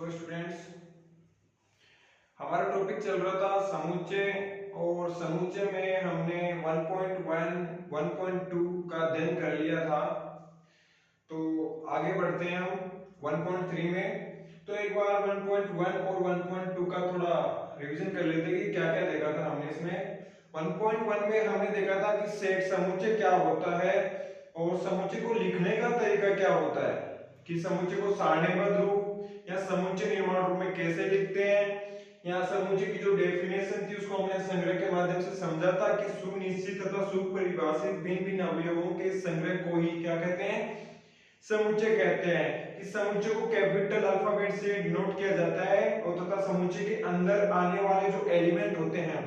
तो स्टूडेंट्स, हमारा टॉपिक चल रहा था समुच्चय। और समुच्चय में हमने 1.1 1.2 का अध्ययन कर लिया था। तो आगे बढ़ते हैं हम 1.3 में। तो एक बार 1.1 और 1.2 का थोड़ा रिवीजन कर लेते हैं कि क्या क्या देखा था हमने इसमें। 1.1 में हमने देखा था कि सेट समुच्चय क्या होता है और समुच्चय को लिखने का तरीका क्या होता है, कि समुच्चय को सारणीबद्ध रूप या समुच्चय निर्माण रूप में कैसे लिखते हैं, या समुच्चय की जो डेफिनेशन थी उसको हमने संग्रह के माध्यम से समझा था कि सुनिश्चित तथा सुपरिभाषित भिन्न भिन्न अवयवों के संग्रह को ही क्या कहते हैं, समुच्चय कहते हैं। कि समुच्चय को कैपिटल अल्फाबेट से डिनोट किया जाता है और तथा समुच्चय के अंदर आने वाले जो एलिमेंट होते हैं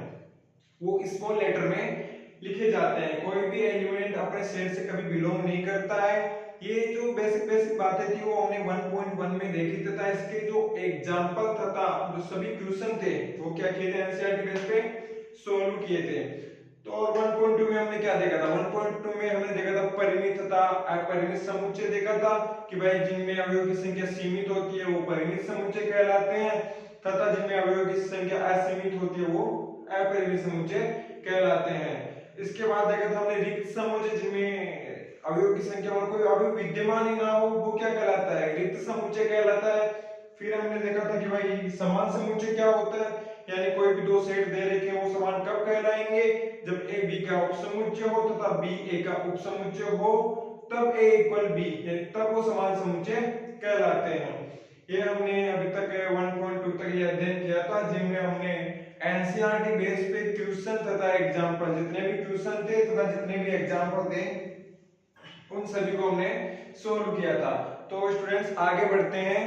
वो स्मॉल लेटर में लिखे जाते हैं। कोई भी एलिमेंट अपने सेट से कभी बिलोंग नहीं करता है। ये जो बेसिक बेसिक बातें थी वो हमने 1.1 में देखी तथा इसके जो एग्जांपल तथा जो सभी क्वेश्चन थे वो क्या किए थे, एनसीईआरटी बेस पे सॉल्व किए थे। तो और 1.2 में हमने क्या देखा था, 1.2 में हमने देखा था परिमित तथा अपरिमित समुच्चय देखा था कि भाई जिनमें अवयवों की संख्या सीमित होती है वो परिमित समुच्चय कहलाते हैं तथा जिनमें अवयवों की संख्या असीमित होती है वो अपरिमित समुच्चय कहलाते हैं। इसके बाद देखा था हमने रिक्त समुच्चय, जिनमें अवयवों की संख्या और कोई अवयव विद्यमान ही ना हो वो क्या कहलाता है, रिक्त समुच्चय कहलाता है। फिर हमने देखा था कि भाई समान समुच्चय क्या होता है, यानी कोई भी दो सेट दे रखे हैं वो समान कब कहलाएंगे, जब ए बी का उपसमुच्चय हो तथा बी ए का उपसमुच्चय हो, तब ए इक्वल बी, यानी तब वो समान समुच्चय कहलाते हैं। ये हमने अभी तक 1.2 तक ये अध्ययन किया था, जिनमें हमने एनसीईआरटी बेस पे क्वेश्चन तथा एग्जांपल, जितने भी क्वेश्चन थे तथा जितने भी एग्जांपल थे उन सभी को हमने सोल्व किया था। तो स्टूडेंट्स आगे बढ़ते हैं।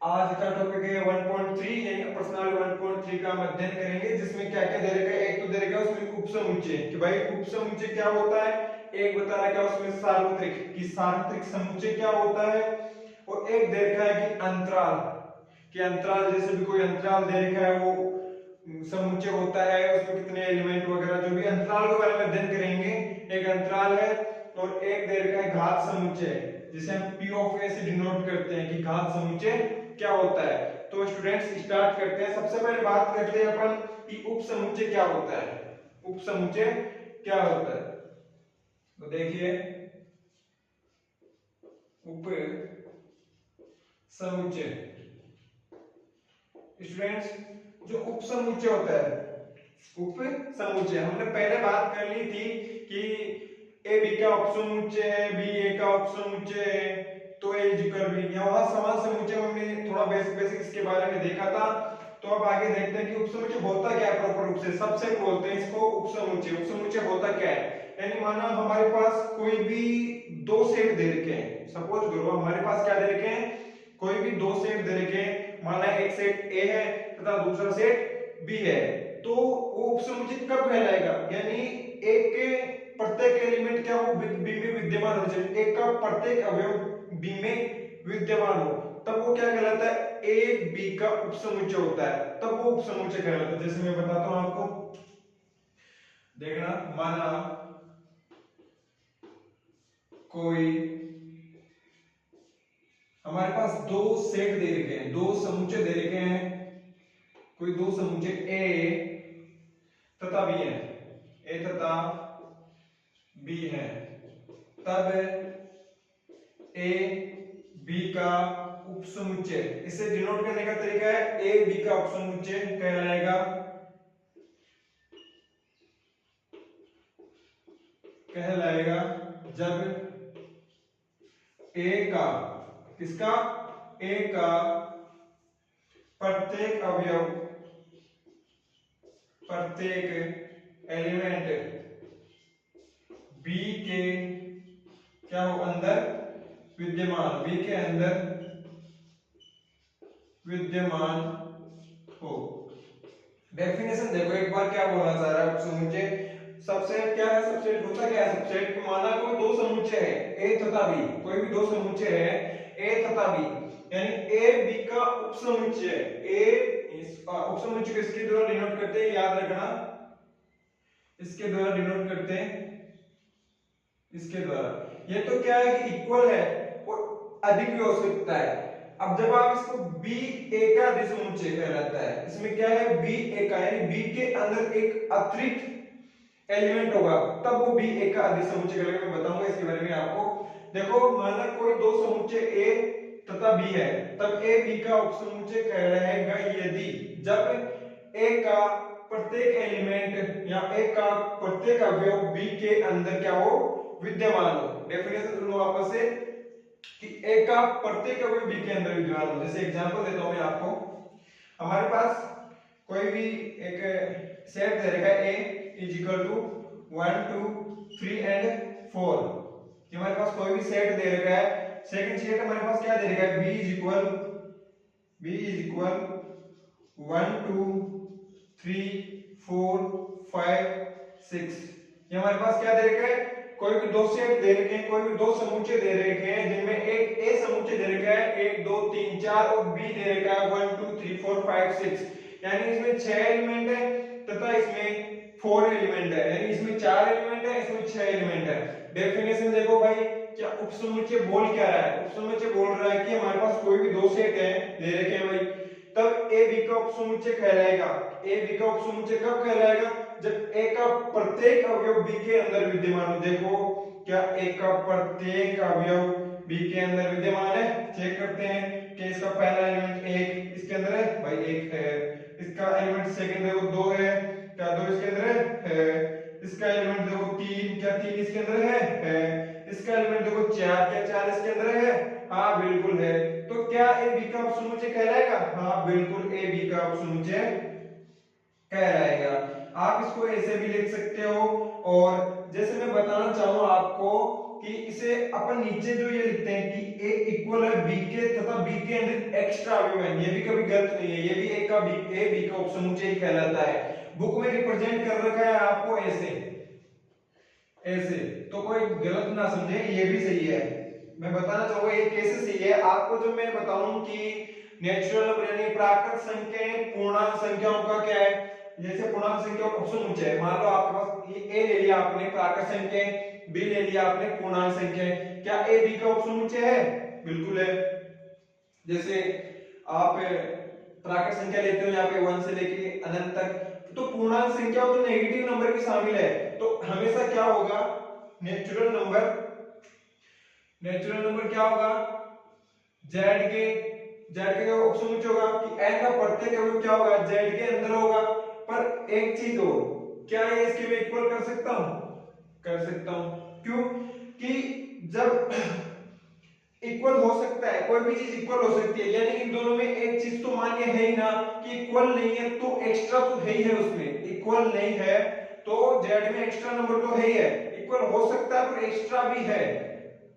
आज का टॉपिक है 1.3 यानी पर्सनल 1.3 का हम अध्ययन करेंगे, जिसमें क्या क्या दे रखा है। एक तो दे रखा है उसमें उपसमुच्चय, कि भाई उपसमुच्चय क्या होता है, एक बताना क्या उसमें सार्वत्रिक, कि सार्वत्रिक समुच्चय क्या होता है, और एक दे रखा है कि अंतराल, कि अंतराल जैसे भी कोई अंतराल दे रखा है वो समुच्चय होता है, उसमें कितने एलिमेंट वगैरह, जो भी अंतराल के बारे में अध्ययन करेंगे। एक अंतराल है और एक दे रखा है घात समुच्चय, जिसे हम P ऑफ A से डिनोट करते हैं कि घात समुच्चय क्या होता है। तो स्टूडेंट्स स्टार्ट करते हैं। सबसे पहले बात करते हैं अपन कि उपसमुच्चय क्या होता है। उपसमुच्चय क्या होता है, तो देखिए उप समुच्चय स्टूडेंट्स, जो उपसमुच्चय होता है, उपसमुच्चय हमने पहले बात कर ली थी कि ए बी का उपसमुच्चय है, बी ए का उपसमुच्चय है, तो ए इक्वल बी। यहाँ समान समुच्चय हमने थोड़ा बेसिक बेसिक इसके बारे में देखा था। तो अब आगे देखते हैं कि उपसमुच्चय होता क्या है प्रॉपर रूप से। सबसे बोलते हैं इसको उपसमुच्चय। उपसमुच्चय होता क्या है, यानी माना हमारे पास कोई भी दो सेट दे रखे हैं। सपोज करो हमारे पास क्या दे रखे हैं, कोई भी दो सेट दे रखे हैं। माना एक सेट ए है तथा दूसरा सेट बी है, तो वो उपसमुच्चय कब कहलाएगा, यानी एक के प्रत्येक एलिमेंट क्या हो, बी में विद्यमान होना चाहिए। एक का प्रत्येक अवयव बी में विद्यमान हो, तब वो क्या कहलाता है, ए बी का उपसमुच्चय होता है, तब वो उपसमुच्चय कहलाता है। जैसे मैं बताता हूं आपको, देखना, माना कोई हमारे पास दो सेट दे रखे हैं, दो समुच्चय दे रखे हैं, कोई दो समुच्चय ए तथा बी है, ए तथा बी है, तब ए बी का उपसमुच्चय, इसे डिनोट करने का तरीका है ए बी का उपसमुच्चय कहलाएगा, जब ए का, किसका, ए का प्रत्येक अवयव, प्रत्येक एलिमेंट बी के क्या हो, अंदर विद्यमान, बी के अंदर विद्यमान हो। डेफिनेशन देखो एक बार क्या बोलना चाह रहा है उपसमुच्चय। सबसेट क्या है, सबसेट होता क्या है, सबसेट को माना कोई दो समुच्चय है ए तथा बी, कोई भी दो समुच्चय है ए तथा बी, यानी ए बी का उपसमुच्चय, उपसमुच्चय किसके द्वारा डिनोट करते हैं, याद रखना, इसके द्वारा डिनोट करते हैं, इसके द्वारा। ये तो क्या है कि इक्वल है और अधिक भी हो सकता है। अब जब आप इसको बी ए का अधिसमुच्चय कहलाता है, इसमें क्या है बी ए का, यानी बी के अंदर एक अतिरिक्त एलिमेंट होगा तब वो बी ए का अधिसमुच्चय कहलाएगा। मैं बताऊंगा इसके बारे में आपको। देखो माना कोई दो समुच्चय ए तथा बी है, तब ए बी का उपसमुच्चय कहलाएगा यदि जब ए का प्रत्येक एलिमेंट या ए का प्रत्येक अवयव बी के अंदर क्या हो, विद्यमान हो। डेफिनेशन सुनो वापस से कि ए का प्रत्येक अवयव बी के अंदर विद्यमान हो। जैसे एग्जांपल देता हूं मैं आपको, हमारे पास कोई भी एक सेट दे रखा है ए इज इक्वल टू 1 2 3 एंड 4। ये हमारे पास कोई भी सेट दे रखा है। सेकंड सेट हमारे पास क्या दे रखा है, b इज इक्वल 1 2 3 4 5 6। ये हमारे पास क्या दे रखा है, कोई भी दो सेट दे रखे हैं, कोई भी दो समुच्चय दे रखे हैं जिनमें एक ए समुच्चय दे रखा है 1 2 3 4 और बी दे रखा है 1 2 3 4 5 6। यानी इसमें 6 एलिमेंट है तथा इसमें 4 एलिमेंट है, यानी इसमें 4 एलिमेंट है, इसमें 6 एलिमेंट है। डेफिनेशन देखो भाई, क्या उपसमुच्चय बोल क्या रहा है, उपसमुच्चय बोल रहा है कि हमारे पास कोई भी दो सेट है दे रखे हैं भाई, तब ए बी का उपसमुच्चय कहलाएगा। ए बी का उपसमुच्चय कब कहलाएगा, जब ए का प्रत्येक अवयव बी के अंदर विद्यमान हो। देखो क्या ए का प्रत्येक अवयव बी के अंदर विद्यमान है, चेक करते हैं कि इसका पहला एलिमेंट 1 इसके अंदर है भाई, 1 है। इसका एलिमेंट सेकंड देखो 2 है, क्या 2 इसके अंदर है। इसका एलिमेंट देखो 3, क्या 3 इसके अंदर है। इसका एलिमेंट देखो 4, क्या 4 इसके अंदर है, हाँ बिल्कुल है। तो क्या ए बी का उपसमुच्चय कहलाएगा, हाँ बिल्कुल ए बी का उपसमुच्चय कहलाएगा। आप इसको ऐसे भी लिख सकते हो, और जैसे मैं बताना चाहूँ आपको कि इसे अपन नीचे जो ये लिखते हैं कि ए इक्वल है बी के तथा बी के अंदर एक्स्ट्रा अवयव है, ये भी कभी गलत नहीं है, ये भी ए बी का उपसमुच्चय ही कहलाता है। बुक में रिप्रेजेंट कर रखा है आपको ऐसे ऐसे, तो कोई गलत ना समझे, ये भी सही है। मैं बताना चाहूंगा ये कैसे सही है आपको, जो मैं बताऊं कि नेचुरल नंबर यानी प्राकृत संख्याएं पूर्णांक संख्याओं का क्या है। जैसे पूर्णांक संख्याओं का उपसमुच्चय है, मान लो आपके पास ये ए ले लिया आपने प्राकृत संख्याएं, बी ले लिया आपने पूर्णांक संख्याएं, क्या ए बी का उपसमुच्चय है, बिल्कुल है। जैसे आप प्राकृत संख्या लेते हो यहाँ पे 1 से लेके अनंत तक, तो पूर्णांक संख्या तो नेगेटिव नंबर भी शामिल है, तो हमेशा क्या होगा, नेचुरल नंबर क्या होगा, जेड के उपसमुच्चय होगा कि n का प्रत्येक अवयव क्या होगा, जेड के अंदर होगा। पर एक चीज हो, क्या ये इसके में इक्वल कर सकता हूं, कर सकता हूं, क्यों कि जब इक्वल हो सकता है, कोई भी चीज इक्वल हो सकती है, यानी इन दोनों में एक चीज तो मान्य है ही ना कि इक्वल नहीं है, तो एक्स्ट्रा तो है ही है, उसमें इक्वल नहीं है तो जेड में एक्स्ट्रा नंबर तो है ही है, इक्वल हो सकता है पर एक्स्ट्रा भी है,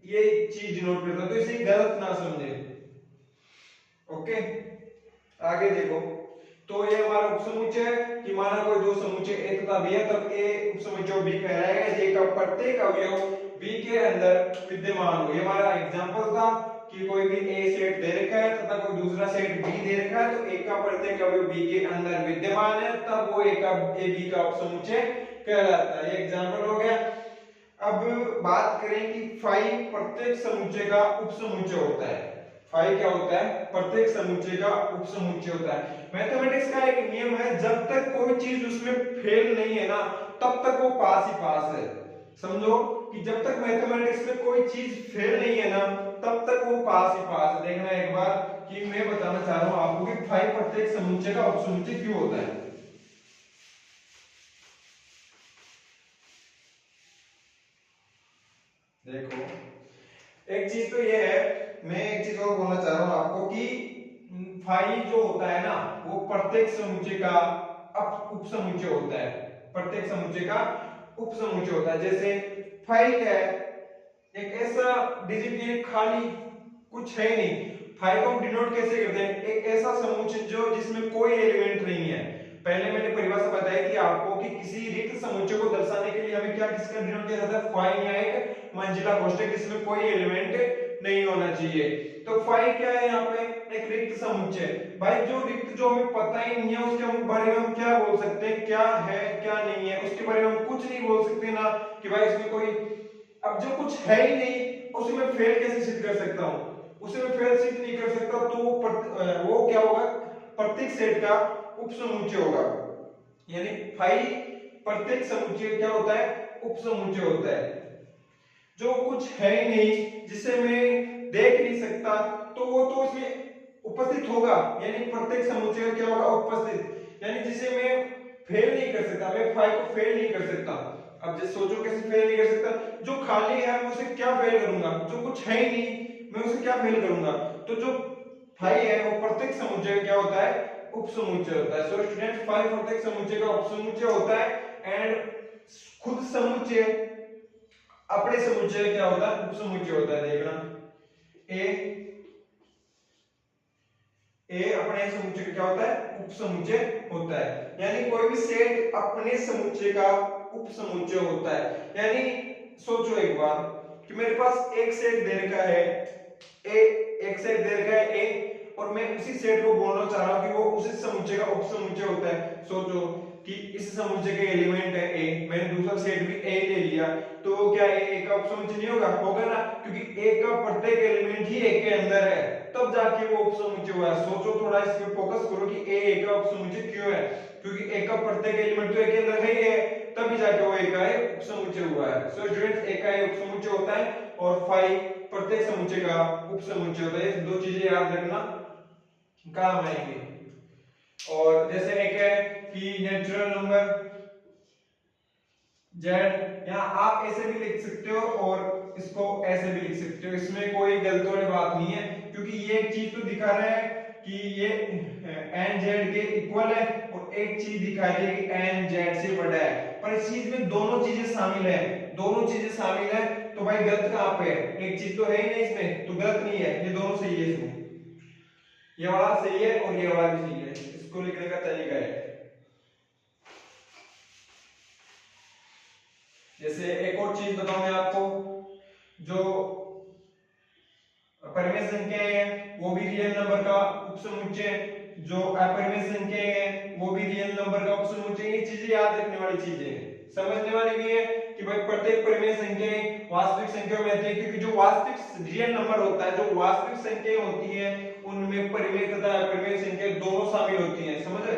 ये चीज नोट करना, तो इसे गलत ना समझे। ओके आगे देखो, तो ये हमारा उपसमुच्चय है कि माना कोई दो समुच्चय ए तथा बी है, तब ए उपसमुच्चय बी कहलाएगा जे का प्रत्येक अवयव बी के अंदर विद्यमान हो। ये हमारा एग्जांपल था कि कोई भी ए सेट दे रखा है तथा कोई दूसरा सेट बी दे रखा है, तो ए का प्रत्येक अवयव बी के अंदर विद्यमान है, तब वो ए बी का उपसमुच्चय कहलाता है। ये एग्जांपल हो गया। अब बात करें कि फाई प्रत्येक समुच्चय का उपसमुच्चय होता है। फाई क्या होता है, प्रत्येक समुच्चय का उपसमुच्चय होता है। मैथमेटिक्स का एक नियम है, जब तक कोई चीज उसमें फेल नहीं है ना, तब तक वो पास ही पास है। समझो कि जब तक मैथमेटिक्स में कोई चीज फेल नहीं है ना, तब तक वो पास ही पास है। देखना एक बार कि मैं बताना चाह रहा हूं आपको कि फाई प्रत्येक समुच्चय का उपसमुच्चय क्यों होता है। देखो एक चीज तो ये है, मैं एक चीज और बोलना चाह रहा हूं आपको कि फाई जो होता है ना, वो प्रत्येक समुच्चय का उपसमुच्चय होता है, प्रत्येक समुच्चय का उपसमुच्चय होता है। जैसे फाई क्या है, एक ऐसा डिजिट ये खाली कुछ है नहीं। फाई को हम डिनोट कैसे करते हैं, एक ऐसा समुच्चय जो जिसमें कोई एलिमेंट नहीं है। पहले मैंने परिभाषा बताई थी आपको कि किसी रिक्त समुच्चय को दर्शाने के लिए हमें क्या किसका डिनोट किया जाता है, फाई या एक मंजिला कोष्ठक जिसमें कोई एलिमेंट नहीं होना चाहिए। तो फाई क्या है, यहाँ पे एक रिक्त समुच्चय। भाई जो रिक्त जो हमें पता ही नहीं है, उसके बारे में हम क्या बोल सकते हैं, क्या है क्या नहीं है, उसके बारे में हम कुछ नहीं बोल सकते ना कि भाई इसमें कोई, अब जो कुछ है ही नहीं उसे मैं फेल कैसे सिद्ध कर सकता हूँ, उसे मैं फेल सिद्ध नहीं कर सकता, तो वो क्या होगा, प्रत्येक सेट का उपसमुच्चय होगा। यानी फाई प्रत्येक समुच्चय क्या होता है, उपसमुच्चय होता है। जो कुछ है ही नहीं, जिसे मैं देख नहीं सकता, तो वो तो उसमें उपस्थित होगा, यानी प्रत्येक समुच्चय क्या होगा, उपस्थित। यानी जिसे मैं फेल नहीं कर सकता, मैं फाई को फेल नहीं कर सकता। अब जैसे सोचो कैसे फेल नहीं कर सकता, जो खाली है मैं उसे क्या फेल करूंगा, जो कुछ है ही नहीं मैं उसे क्या फेल करूंगा। तो जो फाई है वो प्रत्येक समुच्चय क्या होता है, उपसमुच्चय होता है। सो स्टूडेंट फाई प्रत्येक समुच्चय का उपसमुच्चय होता है एंड खुद समुच्चय अपने समुच्चय क्या होता है, उपसमुच्चय होता है। देखना ए अपने समुच्चय क्या होता है, उपसमुच्चय होता है। यानी कोई भी सेट अपने समुच्चय का उपसमुच्चय होता है। यानी सोचो एक बार कि मेरे पास एक सेट दे रखा है ए, एक सेट दे रखा है ए, और मैं उसी सेट को बोलना चाह रहा हूं कि वो उसी समुच्चय का उपसमुच्चय होता है। सोचो कि इस समुच्चय के एलिमेंट है ए, मैंने दूसरा सेट भी ए ले लिया, तो क्या ए का उपसमुच्चय नहीं होगा, होगा ना, क्योंकि ए का प्रत्येक एलिमेंट ही ए के अंदर है, तब जाके वो उपसमुच्चय हुआ है। सोचो थोड़ा इस पे फोकस करो कि ए का उपसमुच्चय क्यों है, क्योंकि ए का प्रत्येक एलिमेंट तो ए के अंदर है ही है, तभी जाके वो ए का उपसमुच्चय हुआ है। सो स्टूडेंट्स ए का उपसमुच्चय होता है और फाई प्रत्येक समुच्चय का उपसमुच्चय होता है। ये दो चीजें याद रखना काम आएंगे। और जैसे एक है कि नेचुरल नंबर z, यहाँ आप ऐसे भी लिख सकते हो और इसको ऐसे भी लिख सकते हो, इसमें कोई गलत वाली बात नहीं है, क्योंकि ये एक चीज तो दिखा रहा है कि ये nz के इक्वल है, और एक चीज दिखा रही है कि nz से बड़ा है, पर इस चीज में दोनों चीजें शामिल है, दोनों चीजें शामिल है, तो भाई गलत कहां पे है, एक चीज तो है ही नहीं इसमें, तो गलत नहीं है, ये दोनों सही है। इसमें ये वाला सही है और ये वाला भी सही है, इसको लिखने का तरीका है। जैसे एक और चीज बताऊं मैं आपको, जो परिमेय संख्याएं हैं वो भी रियल नंबर का उपसमुच्चय, जो अपरिमेय संख्याएं हैं वो भी रियल नंबर का उपसमुच्चय। ये चीजें याद रखने वाली चीजें हैं, समझने वाली भी है कि भाई प्रत्येक परिमेय संख्याएं वास्तविक संख्या में आती है, क्योंकि जो वास्तविक रियल नंबर होता है, जो वास्तविक संख्याएं होती हैं उनमें परिमेय तथा अपरिमेय संख्या दोनों शामिल होती हैं, समझ रहे।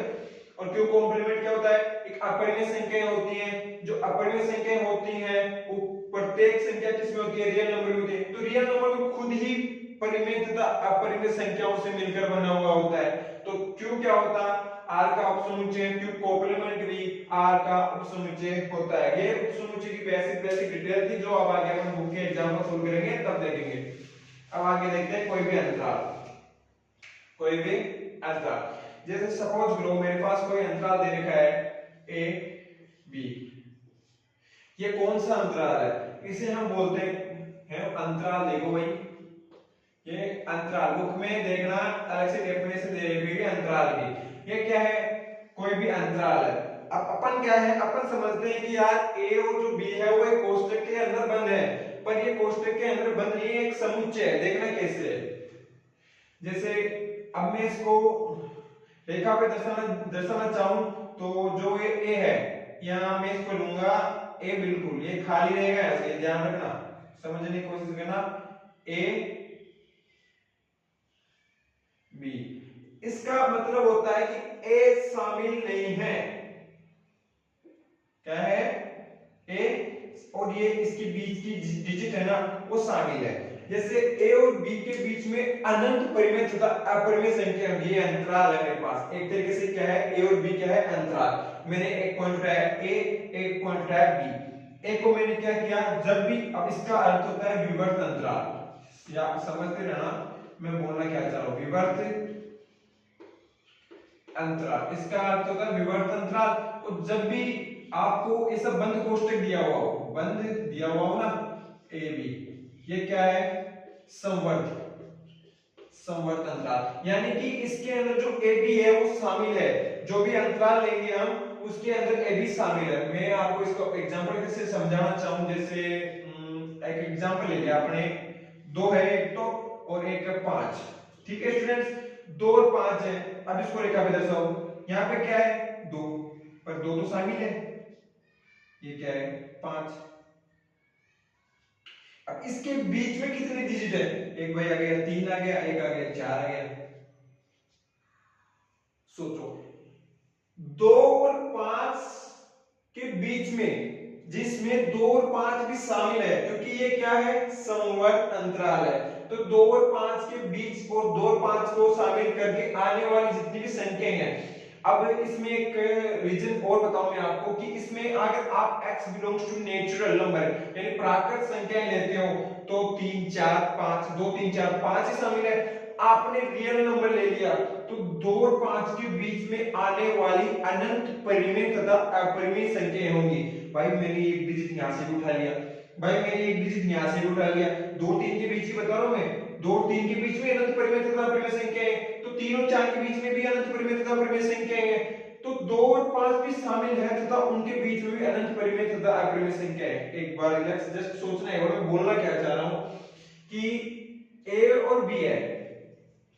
और क्यों कॉम्प्लीमेंट क्या होता है, एक अपरिमेय संख्याएं होती हैं, जो अपरिमेय संख्याएं होती हैं वो प्रत्येक संख्या किसमें होती है, रियल नंबर में होती है, तो रियल नंबर तो खुद ही परिमेय तथा अपरिमेय संख्याओं से मिलकर बना हुआ होता है। तो क्यों क्या होता है, r का उपसमुच्चय, क्यों कॉम्प्लीमेंट भी r का उपसमुच्चय होता है। ये उपसमुच्चय की बेसिक डिटेल थी, जो अब आगे हम बुक के एग्जांपल सोल्व करेंगे तब देखेंगे। अब आगे देखते हैं कोई भी अंतराल, कोई भी अंतराल। जैसे सपोज करो मेरे पास कोई अंतराल दे रखा है a b, ये कौन सा अंतराल है, इसे हम बोलते हैं अंतराल। देखो भाई ये अंतराल, बुक में देखना अलग से डेफिनेशन दे रखी है अंतराल की। ये क्या है, कोई भी अंतराल है। अब अपन क्या है, अपन समझते हैं कि यार a और जो b है वो एक कोष्ठक के अंदर बंद है, पर ये कोष्ठक के अंदर बंद नहीं है, एक समुच्चय है। देखना कैसे है, जैसे अब मैं इसको रेखा पे दर्शाना चाहूं, तो जो ये a है यहाँ मैं इसको लूंगा a, बिल्कुल ये खाली रहेगा, ऐसे ध्यान रखना, समझने की कोशिश करना। a b, इसका मतलब होता है कि a शामिल नहीं है, क्या है a, और ये इसके बीच की डिजिट है ना वो शामिल है। जैसे a और b के बीच में अनंत परिमेय तथा अपरिमेय संख्या, ये अंतराल है मेरे पास। एक तरीके से क्या है, a और b क्या है, अंतराल। मैंने एक पॉइंट उठाया a, एक पॉइंट उठाया b, a को मैंने क्या किया, जब भी, अब इसका अर्थ होता है विवर्त अंतराल, या समझते रहना मैं बोलना क्या चाह रहा हूं, विवर्त अंतराल, इसका अर्थ होता है विवर्त अंतराल। और जब भी आपको ऐसा बंद कोष्ठक दिया हुआ हो, बंद दिया हुआ हो ना ए बी, ये क्या है, संवर्त अंतराल, यानी कि इसके अंदर जो ए बी है वो शामिल है, जो भी अंतराल लेंगे हम उसके अंदर ए बी शामिल है। मैं आपको इसको एग्जांपल से समझाना चाहूं, जैसे एक एग्जांपल ले लिया आपने, 2 है एक तो और एक है 5, ठीक है स्टूडेंट्स, 2 और 5 है। अब इसको रेखा पे दर्शाओ, यहाँ पे क्या है 2, पर 2 तो शामिल है, ये क्या है 5, अब इसके बीच में कितने डिजिट है? एक भाई आ गया 3 आ गया, एक आ गया 4 आ गया। सोचो 2 और 5 के बीच में, जिसमें 2 और 5 भी शामिल है, क्योंकि ये क्या है, समवर्त अंतराल है। तो 2 और 5 के बीच और 2 और 5 को शामिल करके आने वाली जितनी भी संख्याएं हैं। अब इसमें एक रीजन और बताऊं मैं आपको कि इसमें अगर आप x belongs to natural number यानी प्राकृत संख्याएं लेते हो तो 3 4 5 2 3 4 5 ही शामिल है। आपने रियल नंबर ले लिया तो 2 और 5 के बीच में आने वाली अनंत परिमेय तथा अपरिमेय संख्याएं होंगी। भाई मैंने एक डिजिट यहां से भी उठा लिया, भाई मैंने एक डिजिट यहां से भी उठा लिया, 2 3 के बीच ही बता रहा हूं मैं, 2 3 के बीच में अनंत परिमेय तथा अपरिमेय संख्याएं हैं, तो 3 और 4 के बीच में भी अनंत परिमेय तथा अपरिमेय संख्याएं हैं, तो 2 और 5 भी शामिल है तथा उनके बीच में भी अनंत परिमेय तथा अपरिमेय संख्याएं हैं। एक बार रिलैक्स जस्ट सोचना है, और मैं बोलना क्या चाह रहा हूं कि a और b है,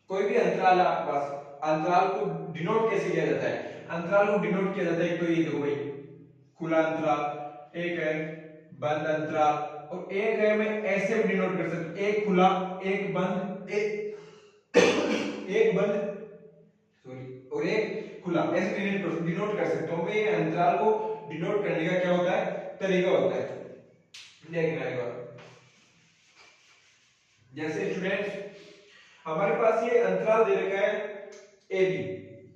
कोई भी अंतराल है आपके पास, अंतराल को डिनोट कैसे किया जाता है? अंतराल को डिनोट किया जाता है, एक तो ये देखो भाई खुला अंतराल, एक है बंद अंतराल, और एक है मैं ऐसे भी डिनोट कर सकता हूं, एक खुला एक बंद, एक बंद सॉरी और एक खुला, ऐसे डिनोट कर सकता हूं मैं। अंतराल को डिनोट करने का क्या होता है, तरीका होता है, देखना एक बार। जैसे स्टूडेंट्स हमारे पास ये अंतराल दे रखा है ए बी,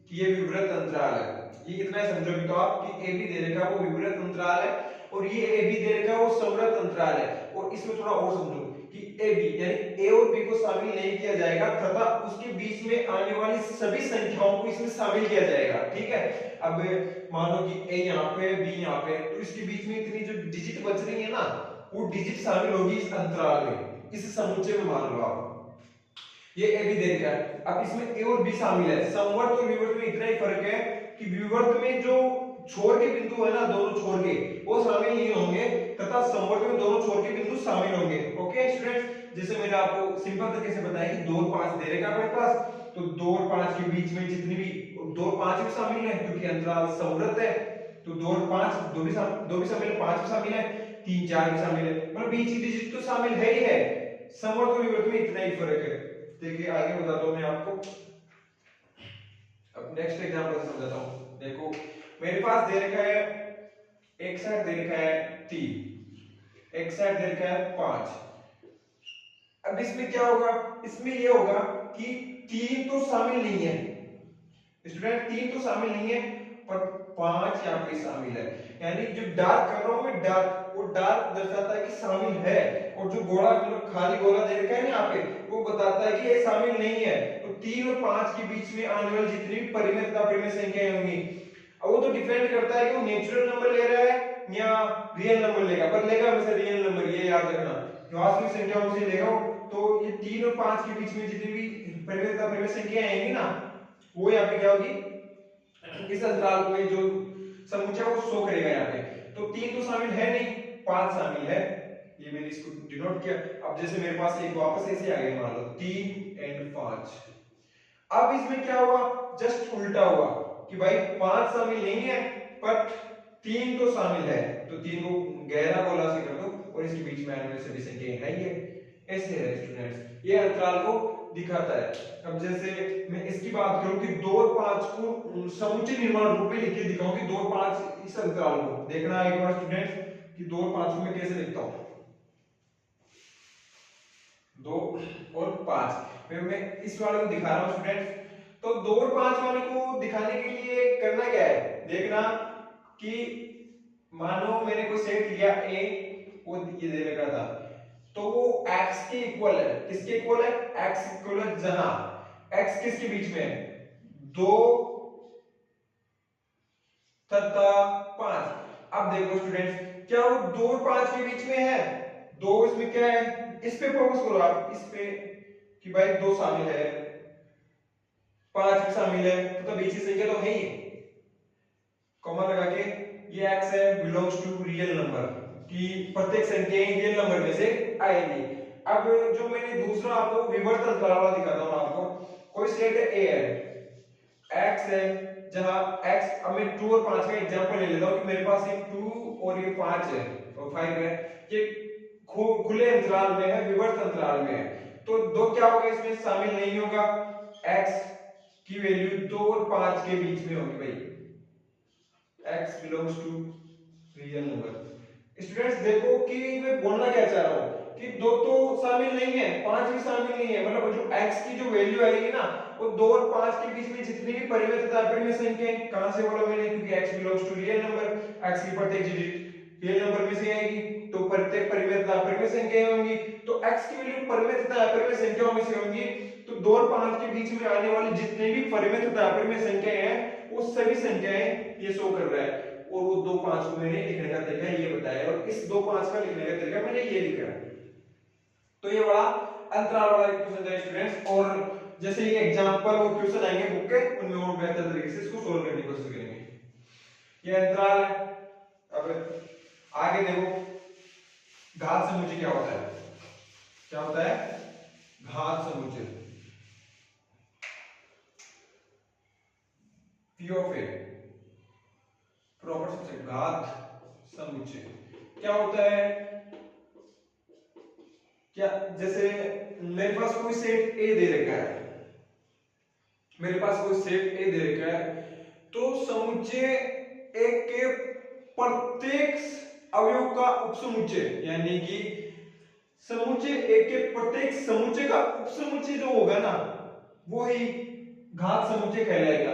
कि ये विवृत अंतराल है, ये इतना समझो भी तो आप कि ए बी दे रखा है वो विवृत अंतराल है, और ये ए बी दे रखा है वो समवर्त अंतराल है। और इसमें थोड़ा और समझो कि ए बी यानी ए और बी को शामिल नहीं किया जाएगा तथा उसके बीच में आने वाली सभी संख्याओं को इसमें शामिल किया जाएगा, ठीक है। अब मान लो कि ए यहाँ पे बी यहाँ पे, तो इसके बीच में इतनी जो डिजिट बच रही है ना, वो डिजिट शामिल होगी इस अंतराल में, इस समुच्चय में। मान लो आप ये ए बी दे रखा है, अब इसमें ए और बी शामिल है। समवर्त और विवर्त में इतना ही फर्क है कि विवर्त में जो छोर के बिंदु है ना, दोनों छोर के, वो शामिल नहीं होंगे तथा समवर्त में दोनों छोर के बिंदु शामिल होंगे। ओके स्टूडेंट्स, जैसे मैंने आपको सिंपल तरीके से बताया कि 2 और 5 दे रखा है अपने पास, तो 2 और 5 के बीच में जितनी भी 2 और 5 भी शामिल है क्योंकि अंतराल समवर्त है, तो 2 और 5 दो भी शामिल है, 5 भी शामिल है, 3 4 भी शामिल है, मतलब बीच की डिजिट तो शामिल है ही है। समवर्त और विवर्त में इतना ही फर्क है। देखिए आगे बताता हूं मैं आपको, अब नेक्स्ट एग्जांपल समझाता हूं। देखो मेरे पास दे रखा है, एक साइड दे रखा है 3, एक साइड दे रखा है 5। अब इसमें क्या होगा, इसमें ये होगा कि 3 तो शामिल नहीं है स्टूडेंट, 3 तो शामिल नहीं है पर 5 यहाँ पे शामिल है, यानी जो डार्क कर रहा हूं मैं डार्क, वो डार्क दर्शाता है कि शामिल है, और जो गोला मतलब खाली गोला दे रखा है ना यहाँ पे, वो बताता है कि ये शामिल नहीं है। तो 3 और 5 के बीच में आने वाली जितनी भी परिमेय तथा अपरिमेय संख्याएं होंगी, अब वो तो डिपेंड करता है कि वो नेचुरल नंबर ले रहा है या रियल नंबर लेगा, पर लेगा हमेशा रियल नंबर, ये याद रखना, वास्तविक संख्याओं से लेगा। तो ये 3 और 5 के बीच में जितनी भी परिमेय तथा अपरिमेय संख्याएं आएंगी ना, वो यहाँ पे क्या होगी, इस अंतराल में जो समुच्चय वो शो करेगा यहाँ पे। तो 3 तो शामिल है नहीं, 5 शामिल है, ये मैंने इसको डिनोट किया। अब जैसे मेरे पास एक वापस ऐसे आ गया, मान लो 3 और 5। अब इसमें क्या हुआ, जस्ट उल्टा हुआ कि भाई 5 शामिल नहीं है पर 3 तो शामिल है, तो 3 को गहरा गोला से कर दो और इसके बीच में आने वाली सभी संख्याएं है ये, ऐसे है स्टूडेंट्स, ये अंतराल को दिखाता है। अब जैसे मैं इसकी बात करूं कि 2 और 5 को समुच्चय निर्माण रूप में लिख के दिखाऊं कि 2 और 5 इस अंतराल को देखना एक बार स्टूडेंट्स कि 2 और 5 को मैं कैसे लिखता हूं। 2 और 5 मैं इस वाले को दिखा रहा हूं स्टूडेंट्स। तो 2 और 5 वाले को दिखाने के लिए करना क्या है, देखना कि मानो मैंने कोई सेट लिया a, वो ये दे रखा था, तो वो x के इक्वल है, किसके इक्वल है, x इक्वल है, जहां x किसके बीच में है, 2 तथा 5। अब देखो स्टूडेंट्स, क्या वो 2 और 5 के बीच में है, 2 इसमें क्या है, इस पे फोकस करो आप, इस पे कि भाई 2 शामिल है, 5 भी शामिल है, तो बीच की संख्या तो है ही, कॉमा लगा के ये x है बिलोंग्स टू रियल नंबर, कि प्रत्येक संख्या रियल नंबर में से आएगी। अब जो मैंने दूसरा आपको विवर्त अंतराल वाला दिखाता हूं आपको, कोई सेट a है, x है, जहां x, अब मैं 2 और 5 का एग्जांपल ले लेता हूं कि मेरे पास ये 2 और ये 5 है और 5 है, ये खुले अंतराल में है, विवर्त अंतराल में है, तो 2 क्या होगा इसमें शामिल नहीं होगा, x की वैल्यू 2 और 5 के बीच में होगी भाई, x belongs to real number. Students देखो कि मैं बोलना क्या चाह रहा हूं कि 2 तो शामिल नहीं है, 5 भी शामिल नहीं है, मतलब जो x की जो वैल्यू आएगी ना वो 2 और 5 के बीच में जितनी भी परिमित तथा अपरिमेय संख्याएं, कहां से बोला मैंने, क्योंकि x belongs to real number, x की प्रत्येक डिजिट रियल नंबर में से आएगी, तो प्रत्येक परिमित तथा अपरिमेय संख्याएं होंगी, तो x की वैल्यू परिमित तथा अपरिमेय संख्याओं में से होंगी, तो 2 और 5 के बीच में आने वाली जितनी भी परिमित तथा अपरिमेय संख्याएं हैं वो सभी संख्याएं ये शो कर रहा है, और वो 2 5 को मैंने लिखने का तरीका ये बताया, और इस 2 5 का लिखने का तरीका मैंने ये लिखा है। तो ये बड़ा अंतराल वाला क्वेश्चन है स्टूडेंट्स, और जैसे ये एग्जांपल और क्वेश्चन आएंगे बुक के, उनमें और बेहतर तरीके से इसको सोल्व करने की कोशिश करेंगे। ये अंतराल है। अब आगे देखो घात समुच्चय क्या होता है, क्या होता है घात समुच्चय, P of A proper subject, घात समुच्चय क्या होता है, क्या जैसे मेरे पास कोई सेट A दे रखा है, मेरे पास कोई सेट A दे रखा है, तो समुच्चय A के प्रत्येक अवयव का उपसमुच्चय, यानी कि समुच्चय A के प्रत्येक समुच्चय का उपसमुच्चय जो होगा ना वो ही घात समुच्चय कहलाएगा।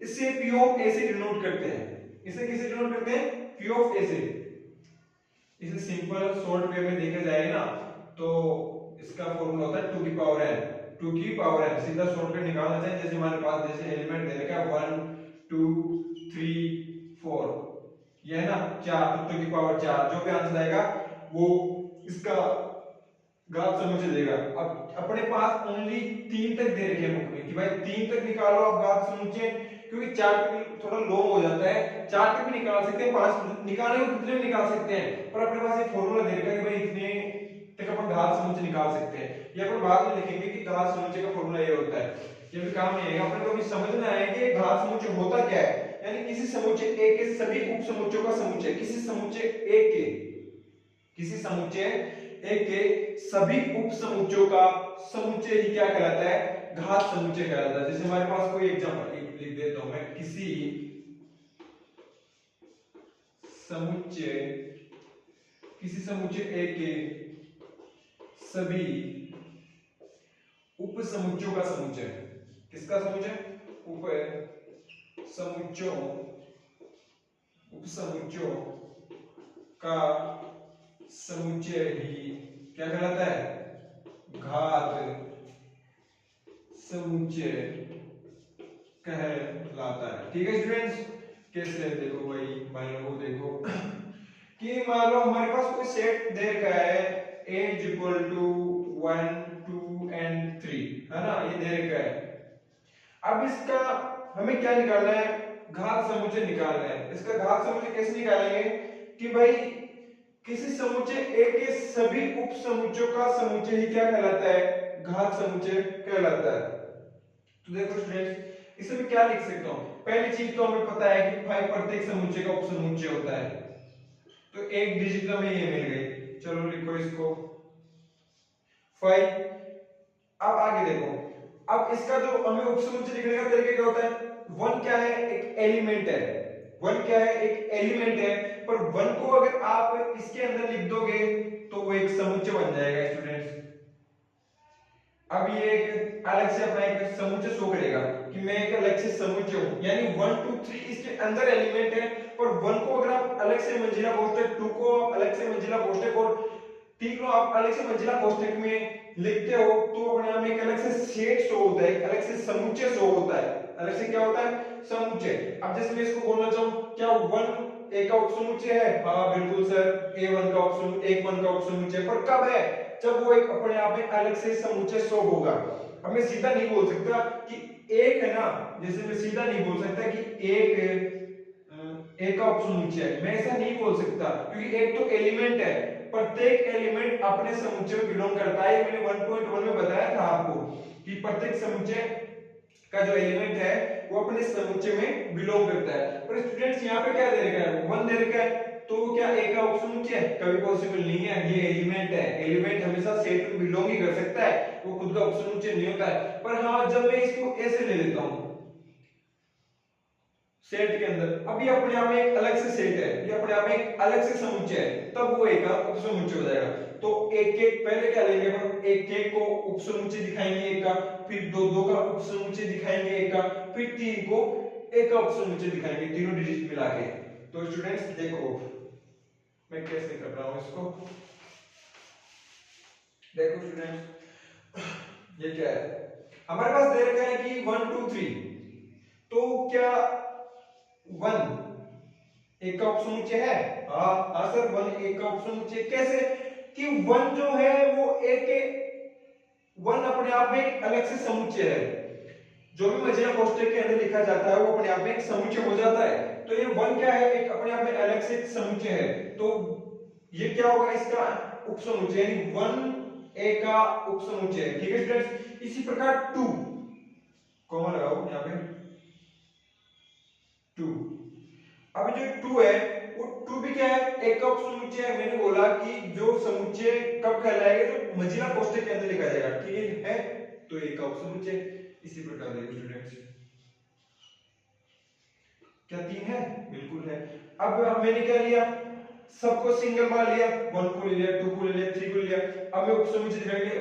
इसे P of A से डिनोट करते हैं, इसे किसे डिनोट करते हैं, P of A से। इसे सिंपल शॉर्ट वे में देखा जाए ना तो इसका फॉर्मूला होता है 2 की पावर n, 2 की पावर n, सीधा शॉर्टकट निकालना चाहिए, जैसे हमारे पास जैसे एलिमेंट दे रखा है 1 2 3 4, ये है ना 4, तो 2 की पावर 4, जो भी आंसर आएगा वो इसका घात समुच्चय देगा। अब अपने पास ओनली 3 तक दे रखे हैं बुक में कि भाई 3 तक निकालो आप घात समुच्चय, क्योंकि 4 तक थोड़ा लॉन्ग हो जाता है, 4 तक भी निकाल सकते हैं, 5 निकालने को कितने भी निकाल सकते हैं, पर अपने पास एक फॉर्मूला दे रखा है कि भाई इतने तक अपन घात समुच्चय निकाल सकते हैं। ये अपन बाद में लिखेंगे कि घात समुच्चय का फॉर्मूला ये होता है, ये भी काम नहीं आएगा, अपन को भी समझना है कि घात समुच्चय होता क्या है, यानी किसी समुच्चय A के सभी उप समुच्चयों का समुच्चय, किसी समुच्चय A के, किसी समुच्चय A के सभी उप समुच्चयों का समुच्चय ही क्या कहलाता है, घात समुच्चय कहलाता है। जैसे हमारे पास कोई एग्जांपल लिख देता हूं मैं, किसी समुच्चय A के सभी उप समुच्चयों का समुच्चय, किसका समुच्चय, उप समुच्चयों का समुच्चय ही क्या कहलाता है, घात समुच्चय कहलाता है। ठीक है स्टूडेंट्स, कैसे देखो भाई, मान लो देखो कि मान लो हमारे पास कोई सेट दे रखा है A = 1 2 and 3, है ना, ये दे रखा है। अब इसका हमें क्या निकालना है, घात समुच्चय निकालना है। इसका घात समुच्चय कैसे निकालेंगे कि भाई किसी समुच्चय A के सभी उप समुच्चयों का समुच्चय ही क्या कहलाता है, घात समुच्चय कहलाता है। तो देखो स्टूडेंट्स, इसे मैं क्या लिख सकता हूं, पहली चीज तो हमें पता है कि भाई प्रत्येक समुच्चय का उपसमुच्चय होता है, तो एक डिजिट तो हमें ये मिल गई, चलो लिखो इसको 5। अब आगे देखो, अब इसका जो हमें उपसमुच्चय लिखने का तरीका क्या होता है, 1 क्या है, एक एलिमेंट है, 1 क्या है, एक एलिमेंट है, पर 1 को अगर आप इसके अंदर लिख दोगे तो वो एक समुच्चय बन जाएगा स्टूडेंट्स। अब ये एक अलग से अपना एक समुच्चय शो करेगा कि मैं एक अलग से समुच्चय हूं, यानी 1 2 3 इसके अंदर एलिमेंट है, पर 1 को अगर आप अलग से मंजिला कोष्ठक, 2 को आप अलग से मंजिला कोष्ठक और 3 को आप अलग से मंजिला कोष्ठक में लिखते हो, तो अपने आप में एक अलग से सेट शो होता है, एक अलग से समुच्चय शो होता है। अलग से क्या होता है, समुच्चय। अब जैसे मैं इसको बोलना चाहूं, क्या 1 A का उपसमुच्चय है, हाँ बिल्कुल सर, A1 का उपसमुच्चय, 1 का उपसमुच्चय, पर कब है, जब वो एक अपने आप में अलग से समुच्चय शो होगा। अब मैं सीधा नहीं बोल सकता कि एक है ना, जैसे मैं सीधा नहीं बोल सकता कि एक का उपसमुच्चय है, मैं ऐसा नहीं बोल सकता, क्योंकि एक तो एलिमेंट है, प्रत्येक एलिमेंट अपने समुच्चय में बिलोंग करता है। मैंने 1.1 में बताया था आपको कि प्रत्येक समुच्चय का जो एलिमेंट है वो अपने समुच्चय में बिलोंग करता है। पर स्टूडेंट्स यहाँ पे क्या दे रखा है, 1 दे रखा है, तो क्या ए का उपसमुच्चय है? कभी पॉसिबल नहीं है, ये एलिमेंट है, एलिमेंट हमेशा सेट में बिलोंग ही कर सकता है, वो खुद का उपसमुच्चय नहीं होता है। पर हाँ जब मैं इसको ऐसे ले लेता हूं सेट के अंदर, अब ये अपने आप में एक अलग से सेट है, ये अपने आप में एक अलग से समुच्चय है, तब वो एक का उपसमुच्चय हो जाएगा। तो एक एक पहले क्या लेंगे हम, एक एक को उपसमुच्चय दिखाएंगे एक का, फिर दो दो का उपसमुच्चय दिखाएंगे एक का, फिर तीन को एक का उपसमुच्चय दिखाएंगे, तीनों डिजिट मिला के। तो स्टूडेंट्स देखो मैं कैसे कर रहा हूं इसको, देखो स्टूडेंट्स ये क्या है, हमारे पास दे रखा है कि 1 2 3, तो क्या 1 एक का उपसमुच्चय है? हाँ सर 1 एक का उपसमुच्चय। कैसे कि 1 जो है वो एक 1 अपने आप में एक अलग से समुच्चय है, जो भी मजेरा कोष्ठक के अंदर लिखा जाता है वो अपने आप में एक समुच्चय हो जाता है। तो ये 1 क्या है, एक अपने आप में अलग से एक समुच्चय है, तो ये क्या होगा इसका उपसमुच्चय, यानी 1 ए का उपसमुच्चय है। ठीक है स्टूडेंट्स, इसी प्रकार 2 कॉमा लगाओ यहाँ पे 2, अब जो 2 है वो 2 भी क्या है, एक का उपसमुच्चय है। मैंने बोला कि जो समुच्चय कब कहलाएगा, जो मजिला कोष्ठक के अंदर लिखा जाएगा, ठीक है, तो एक का उपसमुच्चय। इसी प्रकार देखो स्टूडेंट्स, क्या 3 है? बिल्कुल है। अब मैंने क्या लिया, सबको सिंगल मान लिया, 1 को ले लिया, 2 को ले लिया, 3 को ले लिया। अब मैं उपसमुच्चय दिखाएंगे,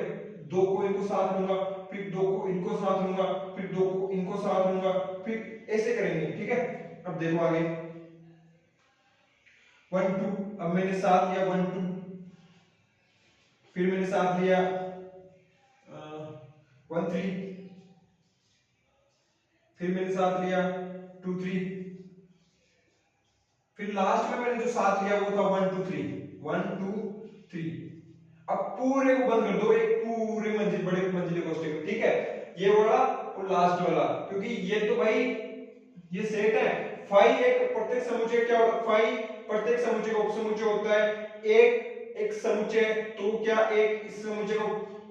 2 को इनको साथ लूंगा, फिर 2 को इनको साथ लूंगा, फिर 2 को इनको साथ लूंगा, फिर ऐसे करेंगे। ठीक है, अब देखो आगे 1 2, अब मैंने साथ लिया 1 2, फिर मैंने साथ लिया 1 3, फिर मैंने साथ लिया 2 3, फिर लास्ट में मैंने जो साथ लिया वो था 1 2 3 1 2 3। अब पूरे को बंद कर दो, एक पूरे मंजिल बड़े मंजिले कोष्ठक में। ठीक है, ये वाला और लास्ट वाला, क्योंकि ये तो भाई ये सेट है। फाई एक प्रत्येक समुच्चय क्या होता है, फाई प्रत्येक समुच्चय का उपसमुच्चय होता है। एक समुच्चय, तो क्या एक इस समुच्चय को,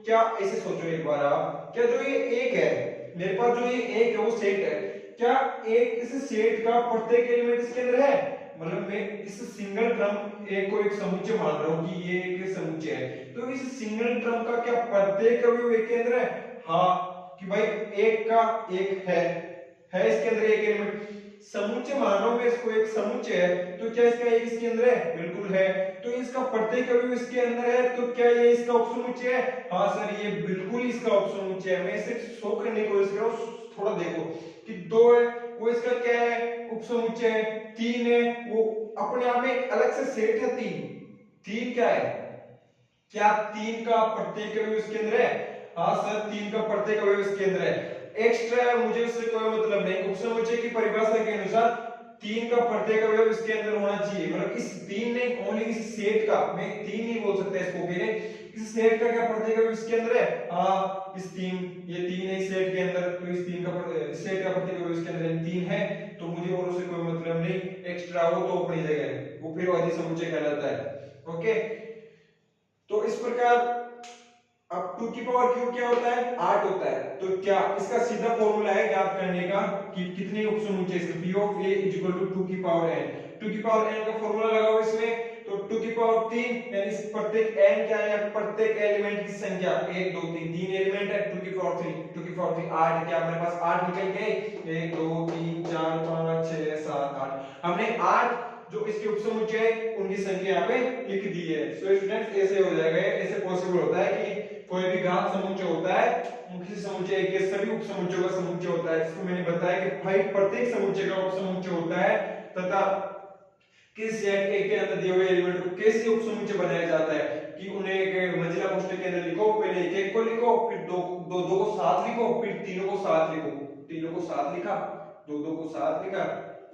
क्या ऐसे सोचो एक बार आप, क्या जो ये एक है मेरे पास, जो ये एक है वो सेट है, क्या एक इस सेट का प्रत्येक एलिमेंट इसके अंदर है? मतलब मैं इस सिंगल टर्म एक को एक समुच्चय मान रहा हूं कि ये एक समुच्चय है, तो इस सिंगल टर्म का क्या प्रत्येक अवयव एक के अंदर है? हाँ, कि भाई एक का एक है इसके अंदर एक एलिमेंट, समुच्चय मान रहा हूं मैं इसको, एक समुच्चय है, तो क्या इसका एक इसके अंदर है? बिल्कुल है। तो इसका प्रत्येक अवयव इसके अंदर है, तो क्या ये इसका उपसमुच्चय है? हाँ सर ये बिल्कुल इसका उपसमुच्चय है। मैं सिर्फ शो करने की कोशिश कर रहा हूं, थोड़ा देखो कि 2 है वो इसका क्या है, उपसमुच्चय है। 3 है वो अपने आप में एक अलग से सेट है। 3 क्या है, क्या 3 का प्रत्येक अवयव इसके अंदर है? हाँ सर 3 का प्रत्येक अवयव इसके अंदर है। एक्स्ट्रा मुझे उससे कोई मतलब नहीं, उपसमुच्चय की परिभाषा के अनुसार 3 का प्रत्येक अवयव इसके अंदर होना चाहिए। मतलब इस 3 नहीं, ओनली इस सेट का, मैं 3 नहीं बोल सकता इसको, इस सेट का क्या प्रत्येक अवयव इसके अंदर है? हाँ इस 3, ये 3 है इस सेट के अंदर, तो इस 3 का सेट का प्रत्येक अवयव इसके अंदर 3 है, तो मुझे और उससे कोई मतलब नहीं। एक्स्ट्रा हो तो अपनी जगह है, वो फिर अधिक समुच्चय कहलाता है। ओके, तो इस प्रकार अब 2 की पावर क्यूब क्या होता है? 8 होता है। तो क्या इसका सीधा फॉर्मूला है ज्ञात करने का कि कितने उपसमुच्चय इसके, p ऑफ a = 2 की पावर n। 2 की पावर n का फॉर्मूला लगाओ इसमें, तो 2 की पावर 3 यानी प्रत्येक n क्या है, प्रत्येक एलिमेंट की संख्या 1 2 3, 3 एलिमेंट है, 2 की पावर 3, 2 की पावर 3 8, क्या हमारे पास 8 निकल गए, 1 2 3 4 5 6 7 8, हमने 8 जो इसके उपसमुच्चय है उनकी संख्या यहाँ पे लिख दी है। सो स्टूडेंट्स ऐसे हो जाएगा, ऐसे पॉसिबल होता है कि कोई भी घात समुच्चय होता है, किसी समुच्चय के सभी उपसमुच्चयों का समुच्चय होता है, जिसको मैंने बताया कि भाई प्रत्येक समुच्चय का उपसमुच्चय होता है, तथा किस सेट ए के अंदर दिए हुए एलिमेंट को कैसे उपसमुच्चय बनाया जाता है कि उन्हें एक मंजिला कोष्ठक के अंदर लिखो, पहले एक एक को लिखो, फिर दो दो को साथ लिखो, फिर तीनों को साथ लिखो, तीनों को साथ लिखा, दो को साथ लिखा,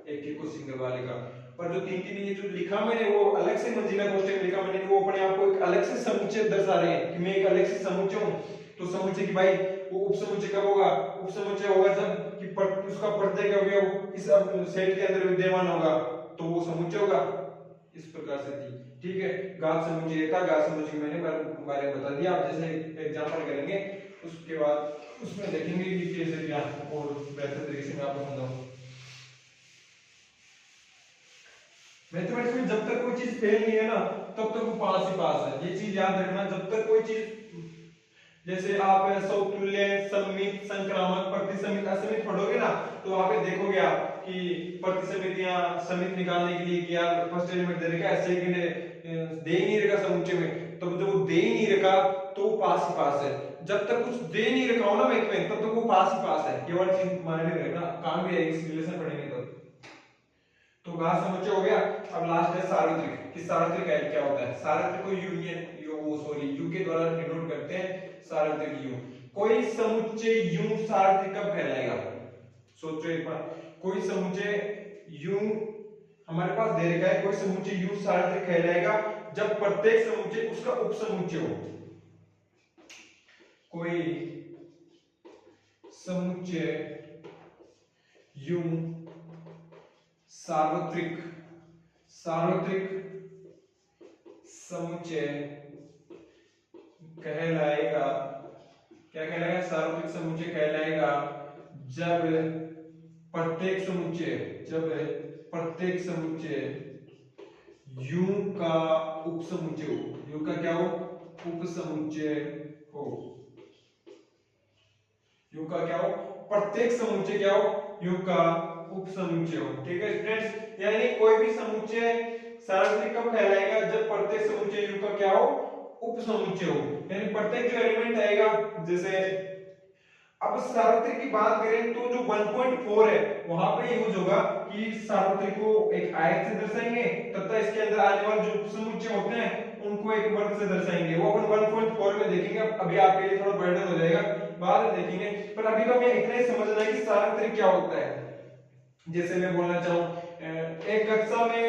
एक को सिंगल वाले का। पर जो 3 ये जो लिखा मैंने वो अलग से मंजिला कोष्ठक में लिखा मैंने, वो अपने आप को एक अलग से समुच्चय दर्शा रहे हैं कि मैं एक अलग से समुच्चय हूं। तो समुच्चय की भाई वो उपसमुच्चय कब होगा? उपसमुच्चय होगा जब कि उसका प्रत्येक अवयव इस सेट के अंदर विद्यमान होगा, तो वो समुच्चय होगा। इस प्रकार से थी। ठीक है, घात समुच्चय का, घात समुच्चय मैंने बारे में बता दिया। आप जैसे एग्जांपल करेंगे उसके बाद उसमें देखेंगे कि कैसे क्या और बेहतर तरीके से मैं आपको समझाऊं। मैथमेटिक्स में जब तक कोई चीज फेल नहीं है ना तब तक वो पास ही पास है, ये चीज याद रखना। जब तक कोई चीज, जैसे आप समतुल्य, सममित, संक्रामक, प्रतिसमित, असमित पढ़ोगे ना तो वहां पे देखोगे आप कि प्रतिसमित या समित निकालने के लिए कि यार फर्स्ट एलिमेंट दे रखा है, सेकंड दे ही नहीं रखा समुच्चय में, तब जब वो दे ही नहीं रखा तो वो पास ही पास है। जब तक कुछ दे नहीं रखा हो ना मैथ में तब तक वो पास ही पास है, केवल चीज माइंड में रखना, काम भी आएगी रिलेशन पढ़ेंगे तब। तो घास समुच्चय हो गया। अब लास्ट है सार्वत्रिक, कि सार्वत्रिक क्या होता है। सार्वत्रिक को यूनियन यू के द्वारा डिनोट करते हैं, सार्वत्रिक यू। कोई समुच्चय यू सार्वत्रिक कब कहलाएगा, सोचो एक बार। कोई समुच्चय यू हमारे पास दे रखा है, कोई समुच्चय यू सार्वत्रिक कहलाएगा जब प्रत्येक समुच्चय उसका उपसमुच्चय हो। कोई समुच्चय यू सार्वत्रिक समुच्चय कहलाएगा, क्या कहलाएगा, सार्वत्रिक समुच्चय कहलाएगा जब प्रत्येक समुच्चय यू का उपसमुच्चय हो। यू का क्या हो, उपसमुच्चय हो। यू का क्या हो, प्रत्येक समुच्चय क्या हो, यू का उपसमुच्चय हो। ठीक है स्टूडेंट्स, यानी कोई भी समुच्चय सार्वत्रिक कब कहलाएगा जब प्रत्येक समुच्चय यू का क्या हो, उपसमुच्चय हो। यानी प्रत्येक जो एलिमेंट आएगा, जैसे अब सार्वत्रिक की बात करें तो जो 1.4 है वहां पे यूज होगा कि सार्वत्रिक को एक आयत से दर्शाएंगे तथा इसके अंदर आने वाले जो उपसमुच्चय होते हैं उनको एक वर्ग से दर्शाएंगे। वो अपन 1.4 में देखेंगे, अभी आपके लिए थोड़ा बर्डन हो जाएगा, बाद में देखेंगे। पर अभी तो हमें इतना ही समझना है कि सार्वत्रिक क्या होता है। जैसे मैं बोलना चाहूं, एक कक्षा में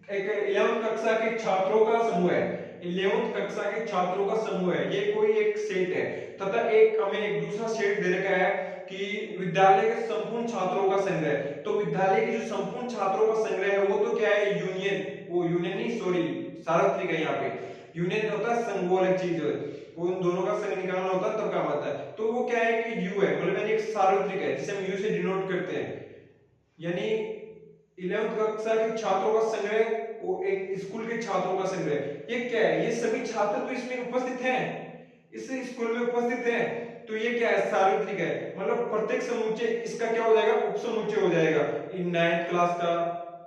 एक 11वीं कक्षा के छात्रों का समूह है, 11वीं कक्षा के छात्रों का समूह है, ये कोई एक सेट है तथा एक हमें एक दूसरा सेट दे रखा है कि विद्यालय के संपूर्ण छात्रों का संग्रह। तो विद्यालय के जो संपूर्ण छात्रों का संग्रह है वो तो क्या है, यूनियन, वो यूनियन नहीं सॉरी सार्वत्रिक है। यहाँ पे यूनियन होता है संघ, वो अलग चीज है, वो उन दोनों का संघ निकालना होता है तब काम आता है। तो वो क्या है कि यू है, मतलब यानी एक सार्वत्रिक है जिसे हम यू से डिनोट करते हैं। यानी 11वीं कक्षा के छात्रों का संग्रह, वो एक स्कूल के छात्रों का संग्रह, ये क्या है, ये सभी छात्र तो इसमें उपस्थित हैं, इस स्कूल में उपस्थित हैं, तो ये क्या है, सार्वत्रिक है। मतलब प्रत्येक समुच्चय इसका क्या हो जाएगा, उपसमुच्चय हो जाएगा। इन 9th क्लास का,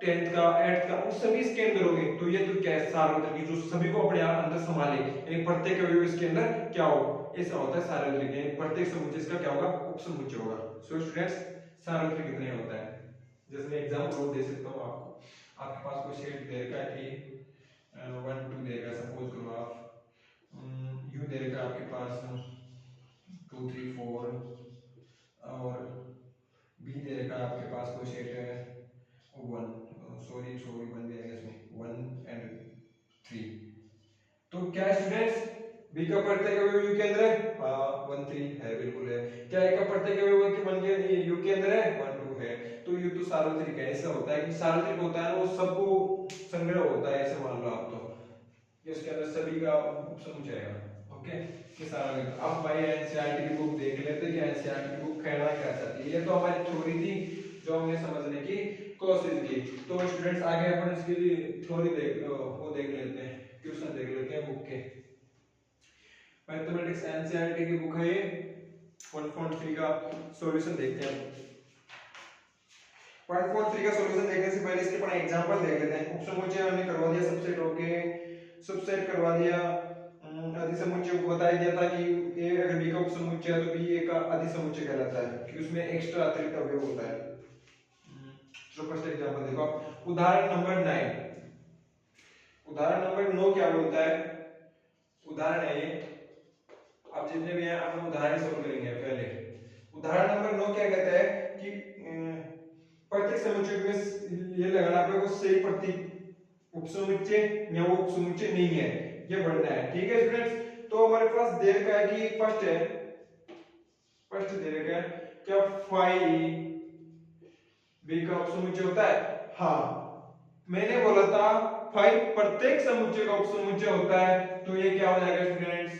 10th का, 8th का, वो सभी इसके अंदर होंगे। तो ये तो क्या है, सार्वत्रिक, जो सभी को अपने आप अंदर संभाले, यानी प्रत्येक अवयव इसके अंदर क्या हो, ऐसा होता है सार्वत्रिक। यानी प्रत्येक समुच्चय इसका क्या होगा, उपसमुच्चय होगा। सो स्टूडेंट्स, सार्वत्रिक इतना होता है। जैसे मैं एग्जांपल और दे सकता हूँ आपको, आपके पास कोई सेट दे रखा है कि 1 2 दे रखा है, सपोज करो आप यू दे रखा है आपके पास 2 3 4, और बी दे रखा है आपके पास कोई सेट है 1 सॉरी 1 भी आएगा इसमें 1 and 3। तो क्या स्टूडेंट्स, बी का प्रत्येक अवयव यू के अंदर है, हाँ 1 3 है, बिल्कुल है। क्या ए का प्रत्येक अवयव के 1 के यू के अंदर है, 1 2 है। तो ये तो सार्वत्रिक है। ऐसा होता है कि सार्वत्रिक होता है वो सबको संग्रह होता है, ऐसे मान लो आप, तो ये उसके अंदर सभी का उपसमुच्चय है। ओके, कि सार्वत्रिक। अब भाई एनसीईआरटी की बुक देख लेते हैं कि एनसीईआरटी की बुक कहना क्या चाहती है। ये तो हमारी थ्योरी थी जो हमने समझने की कोशिश की। तो स्टूडेंट्स आगे अपन इसकी थ्योरी वो देख लेते हैं, क्वेश्चन देख लेते हैं बुक के। मैथमेटिक्स एनसीईआरटी की बुक है ये, 1.3 का सॉल्यूशन देखते हैं। 1.3 का सॉल्यूशन देखने से पहले इसके अपन एग्जांपल देख लेते हैं। उपसमुच्चय हमने करवा दिया, सबसेट ओके, सबसेट करवा दिया, अधिसमुच्चय को बता दिया था कि ए अगर बी का उपसमुच्चय है तो बी ए का अधिसमुच्चय कहलाता है कि उसमें एक्स्ट्रा अतिरिक्त अवयव होता है। तो फर्स्ट एग्जांपल देखो, उदाहरण नंबर 9। उदाहरण नंबर 9 क्या बोलता है, उदाहरण है ये, अब जितने भी हैं अपन उदाहरण सॉल्व करेंगे। पहले उदाहरण नंबर 9 क्या कहता है कि प्रत्येक समुच्चय में ये लगाना आपको सही प्रतीक उपसमुच्चय या वो उपसमुच्चय नहीं है, ये बढ़ना है। ठीक है स्टूडेंट्स, तो हमारे पास दे रखा है कि फर्स्ट है, फर्स्ट दे रखा है क्या, फाइव बी का उपसमुच्चय होता है। हाँ, मैंने बोला था फाइव प्रत्येक समुच्चय का उपसमुच्चय होता है, तो ये क्या हो जाएगा स्टूडेंट्स,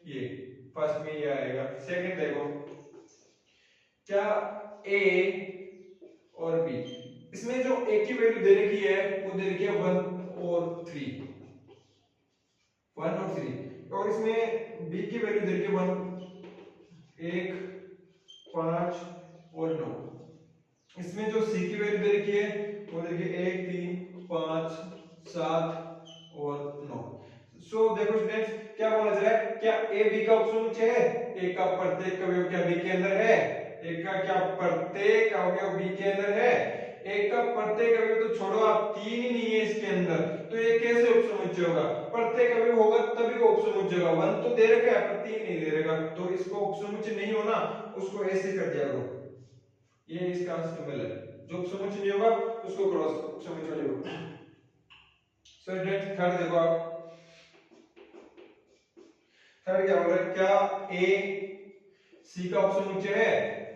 ये फर्स्ट में ये आएगा। सेकंड देखो, क्या ए और बी, इसमें जो ए की वैल्यू दे रखी है वो दे रखी है 1 और 3, 1 और 3, और इसमें बी की वैल्यू दे रखी है 1, 5 और 9। इसमें जो सी की वैल्यू दे रखी है वो दे रखी है 1, 3, 5, 7 और 9। सो देखो स्टूडेंट्स, क्या बोला जा रहा है, क्या ए बी का उपसमुच्चय है? ए का प्रत्येक अवयव क्या बी के अंदर है? ए का क्या प्रत्येक अवयव बी के अंदर है? ए का प्रत्येक अवयव तो छोड़ो आप, 3 ही नहीं है इसके अंदर, तो ये कैसे उपसमुच्चय होगा? प्रत्येक अवयव होगा तभी वो उपसमुच्चय होगा। 1 तो दे रखा है पर 3 नहीं दे रखा, तो इसको उपसमुच्चय नहीं होना, उसको ऐसे कर दिया करो। ये इसका सिंबल है, जो उपसमुच्चय नहीं होगा उसको क्रॉस उपसमुच्चय ले लो। सो स्टूडेंट्स थर्ड देखो आप, थर्ड क्या बोल रहा है, क्या ए सी का उपसमुच्चय है?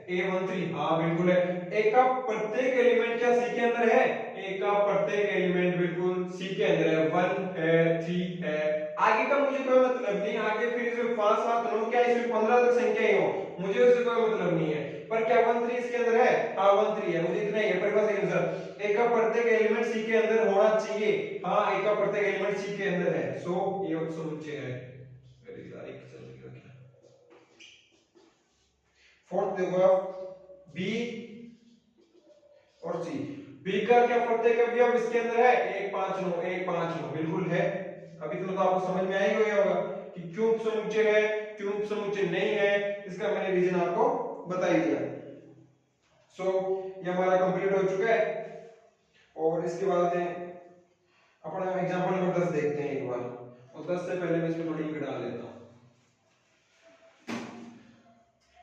A13, हाँ बिल्कुल है। ए का प्रत्येक एलिमेंट क्या सी के अंदर है? ए का प्रत्येक एलिमेंट बिल्कुल सी के अंदर है, 1 है, 3 है, आगे का मुझे कोई मतलब नहीं, आगे फिर इसमें 5, 7, 9 क्या इसमें 15 तक संख्या ही हो, मुझे उससे कोई मतलब नहीं है। पर क्या 1, 3 इसके अंदर है? हाँ 1, 3 है, मुझे इतना ही है परिभाषा के अनुसार। ए का प्रत्येक एलिमेंट सी के अंदर होना चाहिए, हाँ ए का प्रत्येक एलिमेंट सी के अंदर है, सो ये उपसमुच्चय है। फोर्थ देखो आप, बी और सी। बी का क्या प्रत्येक अवयव इसके अंदर है? 1, 5, 9, 1, 5, 9 बिल्कुल है। अभी तो आपको समझ में आ ही गया होगा कि क्यों उपसमुच्चय है, क्यों उपसमुच्चय नहीं है, इसका मैंने रीजन आपको बता ही दिया। सो ये हमारा कंप्लीट हो चुका है, और इसके बाद अपना एग्जांपल नंबर 10 देखते हैं एक बार, और 10 से पहले मैं इसमें थोड़ी इंक डाल लेता हूं।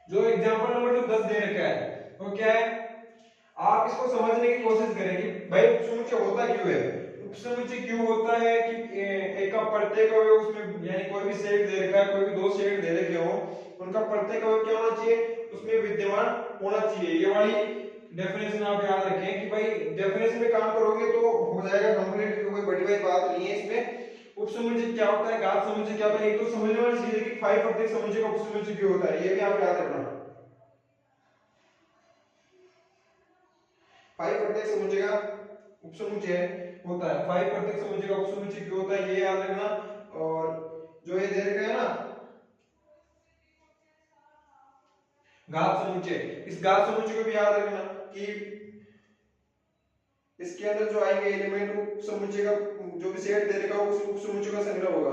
जो एग्जांपल नंबर जो 10 दे रखा है वो क्या है, आप इसको समझने की कोशिश करें कि भाई उपसमुच्चय होता क्यों है। उपसमुच्चय क्यों होता है कि एक का प्रत्येक अवयव उसमें, यानी कोई भी सेट दे रखा है, कोई भी 2 सेट दे रखे हो, उनका प्रत्येक अवयव क्या होना चाहिए? उसमें विद्यमान होना चाहिए। ये वाली डेफिनेशन आप याद रखें कि भाई डेफिनेशन में काम करोगे तो हो जाएगा कंप्लीट, कोई बड़ी बड़ी बात नहीं है इसमें। उपसमुच्चय क्या होता है, घात समुच्चय क्या होता है, एक तो समझने वाली चीज है कि 5 प्रत्येक समुच्चय का उपसमुच्चय क्यों होता है, ये भी आप याद रखना। 5 प्रत्येक समुच्चय का उपसमुच्चय होता है, 5 प्रत्येक समुच्चय का उपसमुच्चय क्यों होता है ये याद रखना। और जो ये दे रखा है ना घात समुच्चय, इस घात समुच्चय को भी याद रखना कि इसके अंदर जो आएंगे एलिमेंट उपसमुच्चय का जो भी सेट दे रखा होगा उस उपसमुच्चय का संग्रह होगा।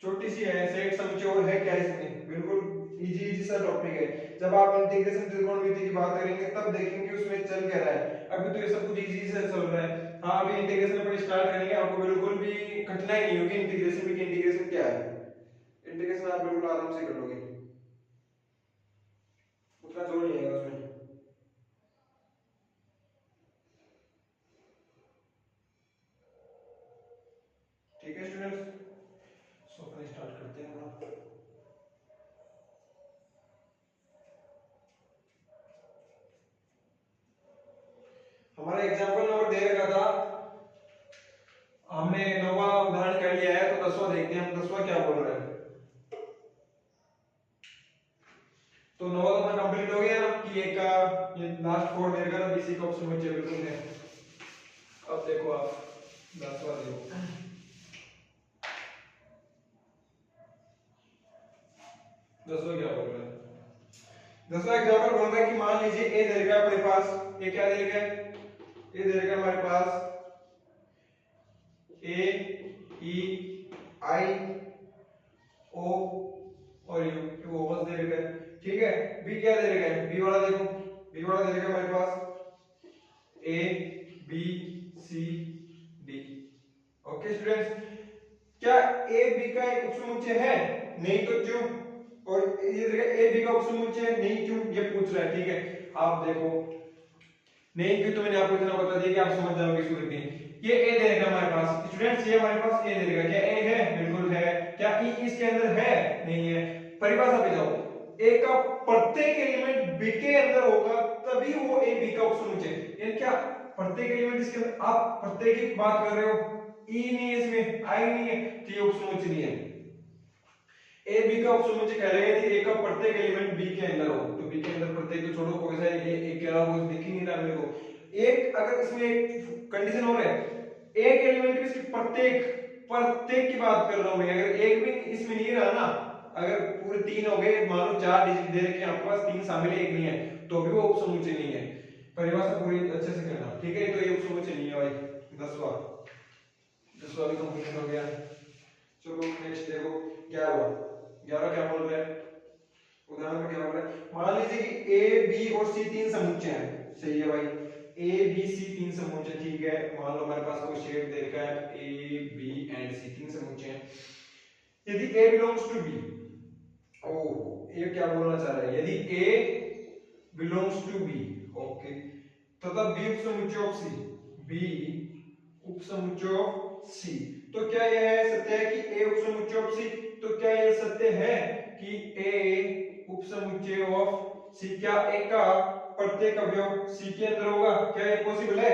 छोटी सी है सेट समुच्चय, और है क्या इसमें, बिल्कुल इजी सा टॉपिक है। जब आप इंटीग्रेशन त्रिकोणमिति की बात करेंगे तब देखेंगे उसमें चल क्या रहा है। अभी तो ये सब कुछ इजी से चल रहा है, हाँ अभी इंटीग्रेशन पर स्टार्ट करेंगे, आपको बिल्कुल भी कठिनाई नहीं होगी इंटीग्रेशन में कि इंटीग्रेशन क्या है। इंटीग्रेशन आप बिल्कुल आराम से कर लोगे, उतना जोर नहीं आएगा उसमें। ठीक है स्टूडेंट्स, सो अपन स्टार्ट करते हैं ना। हमारा एग्जांपल नंबर दे रखा था, हमने 9वां उदाहरण कर लिया है, तो 10वां देखते हैं हम 10वां क्या बोल रहा है। तो 9वां तो अपना कंप्लीट हो गया ना कि एक का ये लास्ट 4 दे रखा था, बीसी का उपसमुच्चय बिल्कुल है। अब देखो आप 10वां देखो, 10वां क्या बोल रहा है। 10वां एग्जांपल बोल रहा है कि मान लीजिए ए दे रखा है अपने पास, ए क्या दे रखा है, ए दे रखा है हमारे पास ए ई आई ओ और यू, वो बस दे रखा है, ठीक है। बी क्या दे रखा है, बी वाला देखो, बी वाला दे रखा है हमारे पास A B C D. Okay students, क्या ए बी का एक उपसमुच्चय है? नहीं तो क्यों? और ये देखिए ए बी का उपसमुच्चय नहीं क्यों, ये पूछ रहा है, ठीक है। आप देखो नहीं क्यों तो मैंने आपको इतना बता दिया कि आप समझ जाओगे इसको देखते हैं। ये ए दे रखा हमारे पास स्टूडेंट्स, ये हमारे पास ए दे रखा, क्या ए है? बिल्कुल है। क्या ई इसके अंदर है? नहीं है। परिभाषा पे जाओ, ए का प्रत्येक एलिमेंट बी के अंदर होगा तभी वो ए बी का उपसमुच्चय, यानी क्या प्रत्येक एलिमेंट इसके अंदर, आप प्रत्येक की बात कर रहे हो, ई नहीं है इसमें, आई नहीं है, तो ये उपसमुच्चय नहीं है। ए बी का उपसमुच्चय कहलाएगा यदि ए का प्रत्येक एलिमेंट बी के अंदर हो। तो बी के अंदर प्रत्येक तो छोड़ो, कोई सा एक के अलावा कुछ दिख ही नहीं रहा मेरे को। एक अगर इसमें एक कंडीशन और है, एक एलिमेंट इसके प्रत्येक प्रत्येक की बात कर रहा हूं मैं, अगर एक भी इसमें नहीं रहा ना, अगर पूरे तीन हो गए, मान लो 4 डिजिट दे रखे हैं आपके पास, तीन शामिल है एक नहीं है, तो भी वो उपसमुच्चय नहीं है। परिभाषा पूरी अच्छे से करना, ठीक है। तो ये उपसमुच्चय नहीं है भाई। 10वां भी कंप्लीट हो गया। चलो नेक्स्ट देखो 11 क्या बोल रहे हैं, उदाहरण में क्या बोल रहे हैं। मान लीजिए कि ए बी और सी तीन समुच्चय हैं, सही है भाई, ए बी सी तीन समुच्चय, ठीक है। मान लो हमारे पास कोई शेप दे रखा है ए बी एंड सी, तीन समुच्चय हैं। यदि ए बिलोंग्स टू बी, ओ ये क्या बोलना चाह रहा है, यदि ए बिलोंग्स टू बी, ओके, तथा बी उपसमुच्चय ऑफ सी, बी उपसमुच्चय ऑफ सी, तो क्या यह सत्य है कि ए उपसमुच्चय ऑफ सी, तो क्या यह सत्य है कि ए उपसमुच्चय ऑफ सी, क्या ए का प्रत्येक अवयव सी के अंदर होगा, क्या ये पॉसिबल है।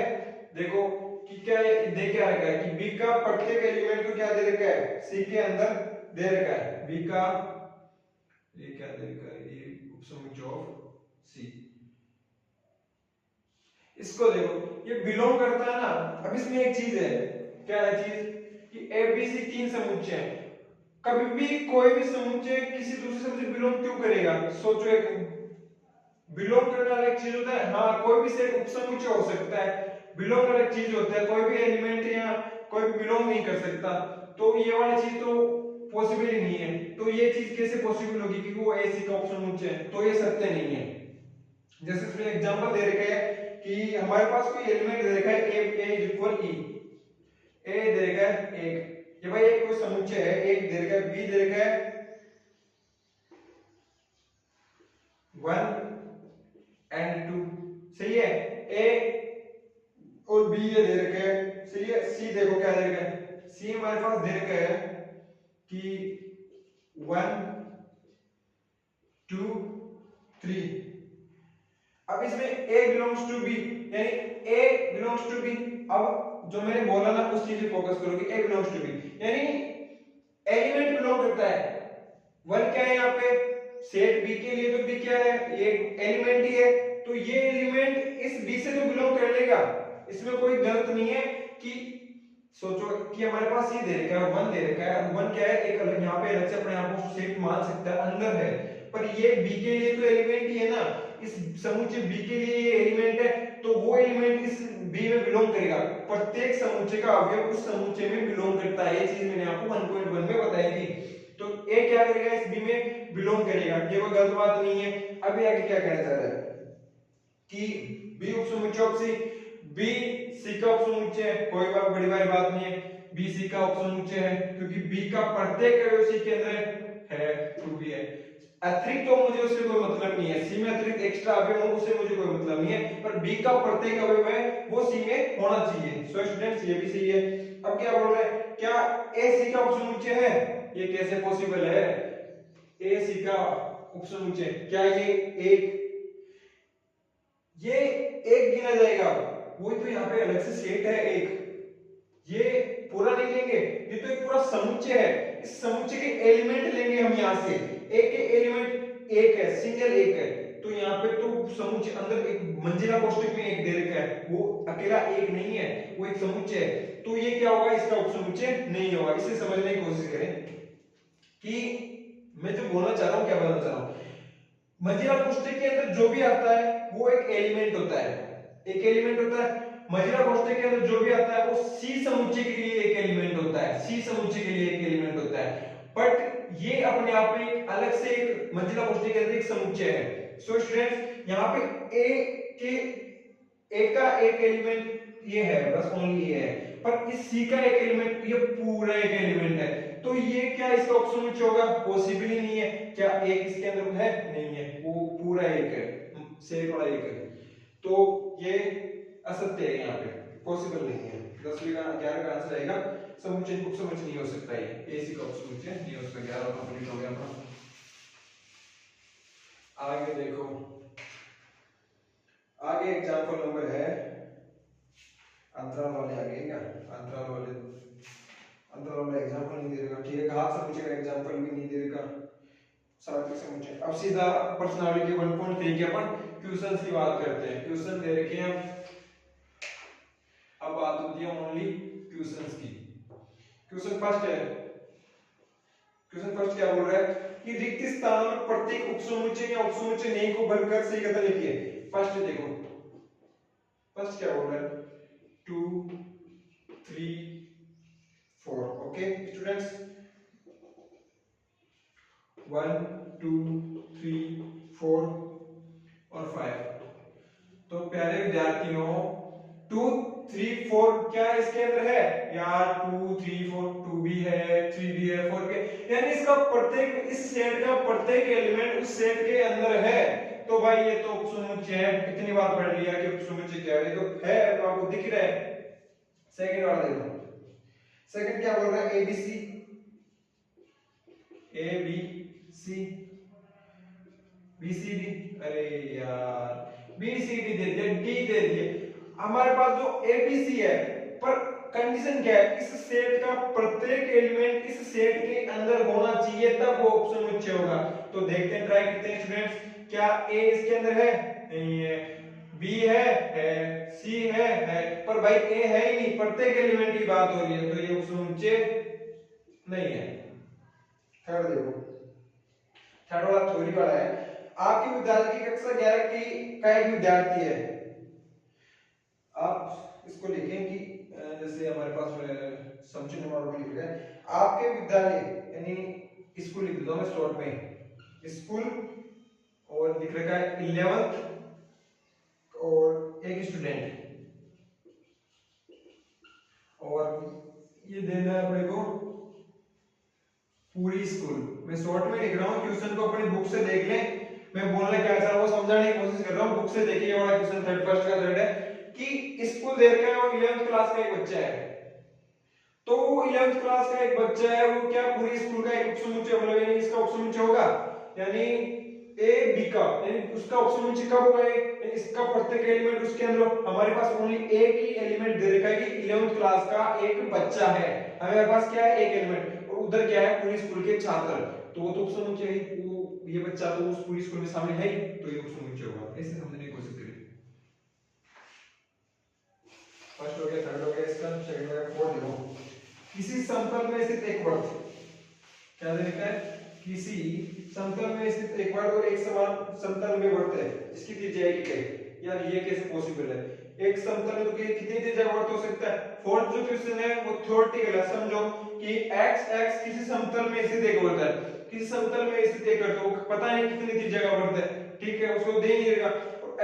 देखो कि क्या ये दे क्या रखा है कि बी का प्रत्येक एलिमेंट को क्या दे रखा है, सी के अंदर दे रखा है, बी का ये क्या दे रखा है, ये उपसमुच्चय ऑफ सी। इसको देखो, ये बिलोंग करता है ना। अब इसमें एक चीज है, क्या है चीज, कि ए बी सी तीन समुच्चय हैं, कभी भी कोई भी समुच्चय किसी दूसरे समुच्चय बिलोंग क्यों करेगा। सोचो, एक बिलोंग करने वाला एक चीज होता है, हाँ कोई भी से उपसमुच्चय हो सकता है, बिलोंग वाला एक चीज होता है, कोई भी एलिमेंट या कोई भी बिलोंग नहीं कर सकता, तो ये वाली चीज तो पॉसिबल ही नहीं है। तो ये चीज कैसे पॉसिबल होगी कि वो ए सी का उपसमुच्चय है, तो ये सत्य नहीं है। जैसे इसमें एग्जांपल दे रखे हैं कि हमारे पास कोई एलिमेंट दे रखा है ए इक्वल ई, ए दे रखा है एक, ये भाई एक कोई समुच्चय है, एक दे रखा है, बी दे रखा है 1 एंड 2, सही है, ए और बी ये दे रखा है, सही है। सी देखो क्या दे रखा है, सी हमारे पास दे रखा है कि 1 2 3। अब इसमें A बिलोंग्स टू B, यानी A बिलोंग्स टू B। अब जो मैंने बोला ना उस चीज पे फोकस करो कि A बिलोंग्स टू B, यानी एलिमेंट बिलोंग करता है। 1 क्या है यहाँ पे, सेट B के लिए तो B क्या है, ये एलिमेंट ही है, तो ये एलिमेंट इस B से तो बिलोंग कर लेगा, इसमें कोई गलत नहीं है। कि सोचो कि हमारे पास ये दे रखा है 1 दे रखा है, 1 क्या है, एक अलग यहाँ पे अलग से अपने आप को सेट मान सकता है, अंदर है, पर ये B के लिए तो एलिमेंट ही है ना, इस समुच्चय B के लिए ये एलिमेंट है, तो वो एलिमेंट इस B में बिलोंग करेगा। प्रत्येक समुच्चय का अवयव उस समुच्चय में बिलोंग करता है, ये चीज मैंने आपको 1.1 में बताई थी। तो A क्या करेगा, इस B में बिलोंग करेगा, ये कोई गलत बात नहीं है। अभी आगे क्या कहना चाह रहा है कि B उपसमुच्चय ऑफ C, B C का उपसमुच्चय है, कोई बात बड़ी बात नहीं है, B C का उपसमुच्चय है, क्योंकि B का प्रत्येक अवयव C के अंदर है, ट्रू भी है। अतिरिक्त तो मुझे उससे कोई मतलब नहीं है, सी में अतिरिक्त एक्स्ट्रा अवयव हो उससे मुझे कोई मतलब नहीं है, पर बी का प्रत्येक अवयव है वो सी में होना चाहिए। सो स्टूडेंट्स ये भी सही है। अब क्या बोल रहे हैं, क्या ए सी का उपसमुच्चय है, ये कैसे पॉसिबल है, ए सी का उपसमुच्चय, क्या ये एक गिना जाएगा, वो तो यहाँ पे अलग से सेट है एक, ये पूरा नहीं लेंगे, ये तो एक पूरा समुच्चय है, इस समुच्चय के एलिमेंट लेंगे हम यहाँ से, एक के एलिमेंट एक है, सिंगल एक है, तो यहाँ पे तो समुच्चय अंदर एक मंजिला कोष्ठक में एक दे रखा है, वो अकेला एक नहीं है, वो एक समुच्चय है, तो ये क्या होगा, इसका उपसमुच्चय नहीं होगा। इसे समझने की कोशिश करें कि मैं जो बोलना चाह रहा हूँ, क्या बोलना चाह रहा हूँ, मंजिला कोष्ठक के अंदर जो भी आता है वो एक एलिमेंट होता है, एक एलिमेंट होता है। मंजिला कोष्ठक के अंदर जो भी आता है वो सी समुच्चय के लिए एक एलिमेंट होता है, सी समुच्चय के लिए एक एलिमेंट होता है, बट ये अपने आप में एक अलग से एक मंजिला कोष्ठक के अंदर एक समुच्चय है। सो स्टूडेंट्स यहाँ पे ए का एक एलिमेंट ये है, बस ओनली ये है, पर इस सी का एक एलिमेंट ये पूरा एक एलिमेंट है, तो ये क्या इसका उपसमुच्चय होगा, पॉसिबल ही नहीं है। क्या एक इसके अंदर है, नहीं है, वो पूरा एक है, सेट वाला एक है, तो ये असत्य है, यहाँ पे पॉसिबल नहीं है। 10वीं का 11 का आंसर आएगा समुच्चय, उपसमुच्चय नहीं हो सकता, ये ए सी का उपसमुच्चय नहीं हो सकता। 11 कंप्लीट हो गया अपना। आगे देखो, आगे एग्जांपल नंबर है अंतराल वाले, आगे क्या अंतराल वाले एग्जांपल नहीं दे रखा, ठीक है, घात समुच्चय का एग्जांपल भी नहीं दे रखा, सार्थक समुच्चय। अब सीधा पर्सनालिटी के 1.3 के अपन क्वेश्चंस की बात करते हैं। क्वेश्चन दे रखे हैं, अब बात होती है ओनली क्वेश्चंस की। क्वेश्चन फर्स्ट है, क्वेश्चन फर्स्ट क्या बोल रहा है कि रिक्त स्थानों में प्रत्येक उपसमुच्चय या उपसमुच्चय नहीं को भरकर सही कथन लिखिए। फर्स्ट देखो, फर्स्ट क्या बोल रहा है, 2 3 4। ओके स्टूडेंट्स, 1 2 3 4 और 5। तो प्यारे विद्यार्थियों 2 3 4 क्या इसके अंदर है यार? 2 3 4 2 भी है, 3 भी है, 4 के, यानी इसका प्रत्येक, इस सेट का प्रत्येक एलिमेंट उस सेट के अंदर है। तो भाई ये तो उपसमुच्चय है, कितनी बार पढ़ लिया कि उपसमुच्चय क्या है, तो है, तो आपको दिख रहा है। सेकंड वाला देखो, सेकंड क्या बोल रहा है, A B C, A B C, B C D, अरे यार बी सी डी दे दिया, डी दे दिए। हमारे पास जो ए बी सी है, पर कंडीशन क्या है, इस सेट का प्रत्येक एलिमेंट इस सेट के अंदर होना चाहिए, तब वो उपसमुच्चय होगा। तो देखते हैं, ट्राई करते हैं स्टूडेंट्स, क्या ए इसके अंदर है? नहीं है। बी है, सी है, पर भाई ए है ही नहीं, प्रत्येक एलिमेंट की बात हो रही है, तो ये उपसमुच्चय नहीं है। थर्ड देखो, थर्ड वाला थ्योरी वाला है। आपके विद्यालय की कक्षा 11 की का एक विद्यार्थी है, आप इसको लिखें कि जैसे हमारे पास समुच्चय नंबर को लिख रहे हैं, आपके विद्यालय यानी स्कूल लिख दो मैं शॉर्ट में, स्कूल, और लिख रखा है 11th और एक स्टूडेंट, और ये देना है अपने को पूरी स्कूल। मैं शॉर्ट में लिख रहा हूँ, क्वेश्चन को अपनी बुक से देख लें, मैं बोलना क्या चाह रहा हूँ समझाने की कोशिश कर रहा हूँ। बुक से देखिए, ये वाला क्वेश्चन थर्ड फर्स्ट का थर्ड है कि स्कूल दे रखा है और 11th क्लास का एक बच्चा है, तो 11th क्लास का एक बच्चा है, वो क्या पूरी स्कूल का एक उपसमुच्चय, मतलब यानी इसका उपसमुच्चय होगा, यानी ए बी का, यानी उसका उपसमुच्चय कब होगा? इसका प्रत्येक एलिमेंट उसके अंदर, हमारे पास ओनली एक ही एलिमेंट दे रखा है कि 11th क्लास का एक बच्चा है, हमारे पास क्या है? एक एलिमेंट, और उधर क्या है? पूरी स्कूल के छात्र, तो वो तो उपसमुच्चय है, वो ये बच्चा तो उस पूरी स्कूल में शामिल है, तो ये उपसमुच्चय होगा। ऐसे समझने की कोशिश करें। फर्स्ट हो गया, थर्ड हो गया, इसका सेकंड हो गया, फोर्थ देखो, किसी समतल में स्थित एक वर्ग, क्या दे रखा है? किसी समतल में स्थित एक वर्ग और एक समान समतल में वर्त है, इसकी त्रिज्या एक है। यार ये कैसे पॉसिबल है? एक समतल में तो कितनी त्रिज्या वर्त हो सकता है? फोर्थ जो क्वेश्चन है वो थ्योरेटिकल है, समझो कि x x किसी समतल में स्थित एक वर्त है, किसी समतल में स्थित एक वर्त, तो पता नहीं कितनी त्रिज्या का वर्त है, ठीक है, उसको दे नहीं देगा।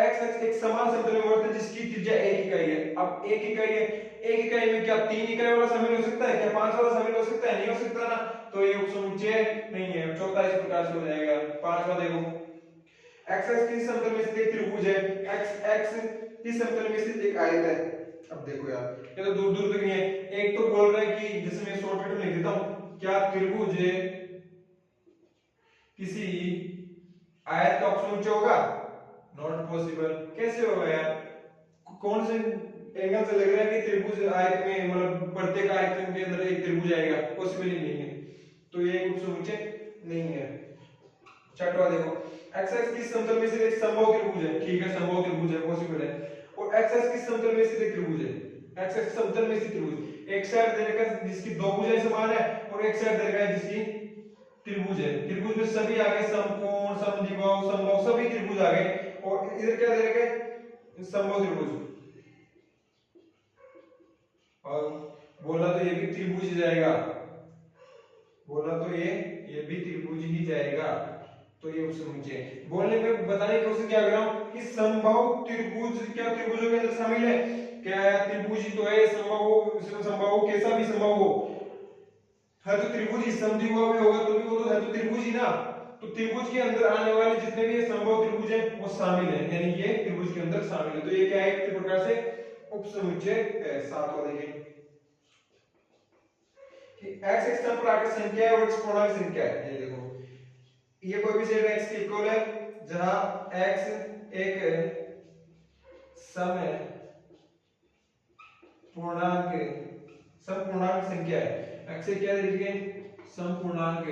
x x एक समान समतल में वर्त है जिसकी त्रिज्या एक इकाई है। अब एक इकाई है, एक इकाई में क्या 3 इकाई वाला शामिल हो सकता है? क्या 5 वाला शामिल हो सकता है? नहीं हो सकता ना, तो ये उपसमुच्चय नहीं है। चौथा इस प्रकार से हो जाएगा। पांचवा देखो, x x किस समतल में स्थित एक त्रिभुज है, x x किस समतल में स्थित एक आयत है। अब देखो यार, ये तो दूर दूर तक नहीं है। एक तो बोल रहा है कि जैसे मैं शॉर्टकट में लिख देता हूं, क्या त्रिभुज किसी आयत का उपसमुच्चय होगा? Not possible. कैसे होगा यार? कौन से एंगल से लग रहा है कि त्रिभुज आयत में, मतलब प्रत्येक आयत के अंदर एक त्रिभुज आएगा? पॉसिबल ही नहीं है, तो ये एक उपसमुच्चय नहीं है। छठवां देखो, x x किस समतल में स्थित एक समबाहु त्रिभुज है, ठीक है, समबाहु त्रिभुज है, पॉसिबल है। और x x किस समतल में स्थित एक त्रिभुज है, x x समतल में स्थित त्रिभुज, एक साइड दे रखा है जिसकी दो भुजाएं समान है, और एक साइड दे रखा है जिसकी त्रिभुज है। त्रिभुज में सभी आ गए, समकोण, समद्विबाहु, समबाहु, सभी त्रिभुज आ गए। और इधर क्या दे रखा है? समबाहु त्रिभुज, और बोला तो ये भी त्रिभुज ही जाएगा, बोला तो ये भी त्रिभुज ही जाएगा, तो ये उपसमुच्चय। बोलने में बताने की कोशिश क्या कर रहा हूं कि समबाहु त्रिभुज क्या त्रिभुजों के अंदर शामिल है? क्या त्रिभुज ही तो है, समबाहु, समबाहु कैसा भी समबाहु हो, है तो त्रिभुज ही, समद्विबाहु भी होगा तो भी वो तो है तो त्रिभुज ही ना। तो त्रिभुज के अंदर आने वाले जितने भी समबाहु त्रिभुज हैं वो शामिल है, यानी ये त्रिभुज के अंदर शामिल है, तो ये क्या है? एक प्रकार से उपसमुच्चय है। सातवां देखिए कि x एक स्थान पर आकर संख्या है और x पूर्णांक संख्या है। ये देखो, ये कोई भी सेट x के इक्वल है जहां x एक सम पूर्णांक संख्या है। x एक क्या लिखिए? सम पूर्णांक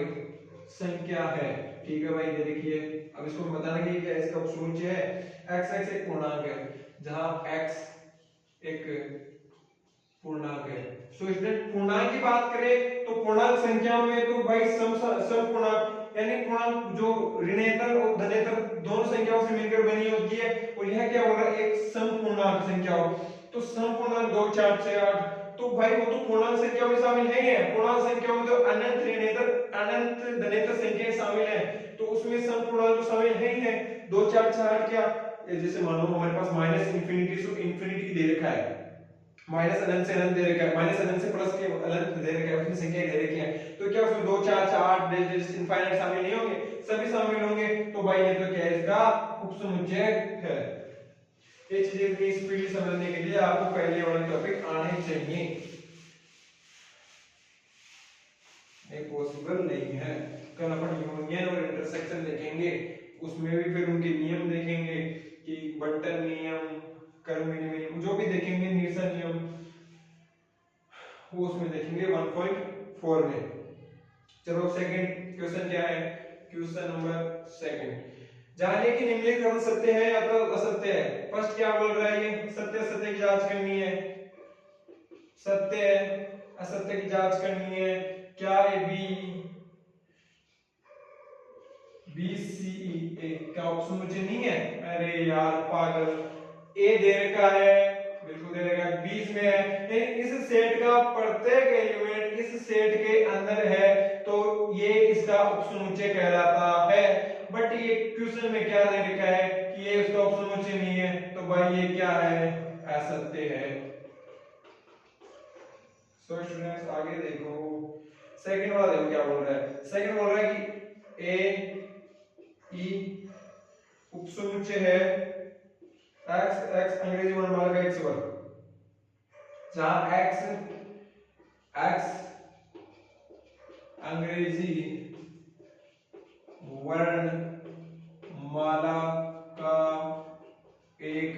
संख्या है। ठीक है भाई, ये देखिए अब इसको बताना कि क्या इसका उपसमुच्चय है। x x एक पूर्णांक है, जहां x एक पूर्णांक है। सो स्टूडेंट पूर्णांक की बात करें तो पूर्णांक संख्या में तो भाई सम पूर्णांक यानी पूर्णांक जो ऋणेतर और धनेतर दोनों संख्याओं से मिलकर बनी होती है, और यह क्या होगा, एक सम पूर्णांक संख्या हो। तो सम पूर्णांक 2 4 6 8, तो भाई वो तो पूर्णांक संख्याओं में शामिल है ही है। पूर्णांक संख्याओं में तो अनंत ऋणेतर अनंत धनेतर संख्याएं शामिल हैं, तो उसमें सम पूर्णांक तो शामिल है ही है। 2 4 6 8 क्या, जैसे मान लो हमारे पास माइनस इंफिनिटी से इंफिनिटी दे रखा है, माइनस अनंत से अनंत दे रखा है, माइनस अनंत से प्लस के अनंत दे रखा है, उसमें संख्या दे रखी है। तो क्या उसमें 2 4 6 8 इनफाइनाइट शामिल नहीं होंगे, सभी शामिल होंगे। तो भाई ये तो क्या है, इसका उपसमुच्चय है। ये चीजें इस फील्ड समझने के लिए आपको पहले वाले टॉपिक आने चाहिए। ये पॉसिबल नहीं है। कल अपन यूनियन और इंटरसेक्शन देखेंगे, उसमें भी फिर उनके नियम देखेंगे कि बंटन नियम, कर्मी नियम, जो भी देखेंगे नीरसन नियम, वो उसमें देखेंगे 1.4 में। चलो सेकंड क्वेश्चन क्या है, क्वेश्चन नंबर सेकंड, जानिए कि निम्नलिखित कथन सत्य है या तो असत्य है। फर्स्ट क्या बोल रहा है, ये सत्य असत्य की जांच करनी है, सत्य है असत्य की जांच करनी है। क्या ये बी सी ए क्या उपसमुच्चय नहीं है? अरे यार पागल, ए दे रखा है, बिल्कुल दे रखा है, बीच में है, लेकिन इस सेट का प्रत्येक एलिमेंट इस सेट के अंदर है, तो ये इसका उपसमुच्चय कहलाता है। बट ये क्वेश्चन में क्या दे रखा है कि ये इसका उपसमुच्चय नहीं है, तो भाई ये क्या है, असत्य है। सो स्टूडेंट्स आगे देखो, सेकंड वाला देखो क्या बोल रहा है। सेकंड बोल रहा है कि ए ई उपसमुच्चय है x x अंग्रेजी वर्णमाला का एक स्वर, जहां x अंग्रेजी वर्णमाला का एक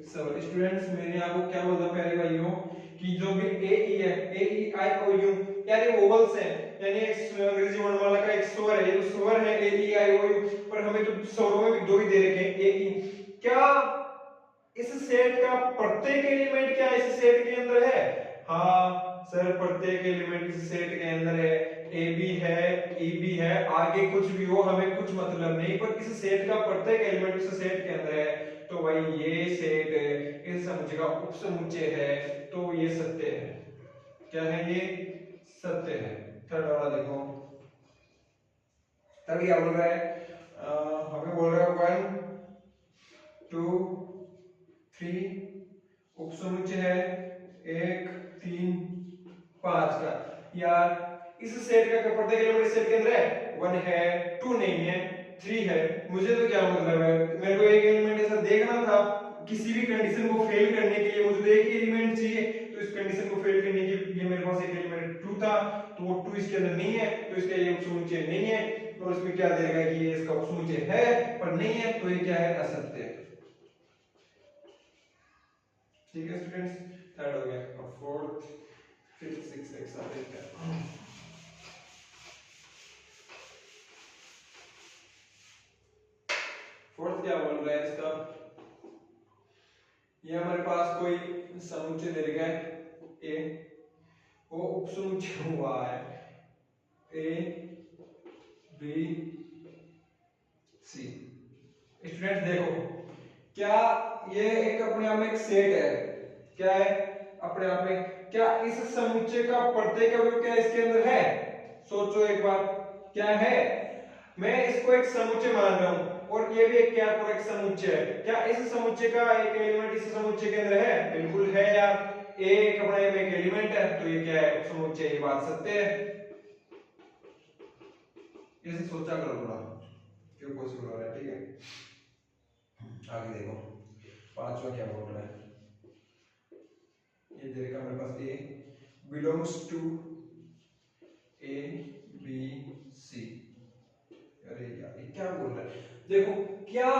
स्वर। स्टूडेंट्स मैंने आपको क्या बोला पहले भाइयों कि जो भी ए ई है, ए ई आई ओ यू यानी वोवल्स हैं, यानी एक अंग्रेजी वर्णमाला का एक स्वर है, ये स्वर है ए ई आई ओ यू, पर हमें तो स्वरों में भी दो ही दे रखे हैं, ए ई। क्या इस सेट का प्रत्येक एलिमेंट क्या इस सेट के अंदर है? हाँ सर, प्रत्येक एलिमेंट इस सेट के अंदर है, ए बी है, ई बी है, आगे कुछ भी हो हमें कुछ मतलब नहीं, पर इस सेट का प्रत्येक एलिमेंट इस सेट के अंदर है, तो भाई ये सेट इस समुच्चय का उपसमुच्चय है, तो ये सत्य है। क्या है ये? सत्य है। थर्ड वाला देखो, तब क्या बोल रहा है, हमें बोल रहा है 1 2 3 उपसमुच्चय है 1 3 5 का। यार इस सेट का प्रत्येक एलिमेंट इस सेट के अंदर है, 1 है, 2 नहीं है, 3 है, मुझे तो क्या मतलब है, मेरे को एक एलिमेंट ऐसा देखना था, किसी भी कंडीशन को फेल करने के लिए मुझे तो एक ही एलिमेंट चाहिए, तो इस कंडीशन को फेल करने के लिए मेरे पास एक एलिमेंट 2 था, तो वो 2 इसके अंदर नहीं है, तो इसका ये उपसमुच्चय नहीं है, और इसमें क्या दे रखा है कि ये इसका उपसमुच्चय है पर नहीं है, तो ये क्या है, असत्य है। ठीक है स्टूडेंट्स, थर्ड हो गया, और फोर्थ फिफ्थ सिक्स एक साथ देखते हैं। फोर्थ क्या बोल रहा है इसका, ये हमारे पास कोई समुच्चय दे रखा है ए, वो उपसमुच्चय हुआ है ए बी सी। स्टूडेंट्स देखो, क्या ये एक अपने आप में एक सेट है, क्या है अपने आप में, क्या इस समुच्चय का प्रत्येक अवयव क्या इसके अंदर है? सोचो एक बार, क्या है? मैं इसको एक समुच्चय मान रहा हूं, और ये भी एक क्या पूरा एक समुच्चय है, क्या इस समुच्चय का एक एलिमेंट इस समुच्चय के अंदर है? बिल्कुल है यार, ए एक अपने में एक एलिमेंट है, तो ये क्या है, समुच्चय, ये बात सत्य है। ऐसे सोचा करो थोड़ा, क्यों पॉसिबल हो रहा है। ठीक है आगे देखो, पांचवा क्या बोल रहा है, ये दे रखा मेरे पास A belongs to A B C. अरे यार ये क्या बोल रहा है, देखो क्या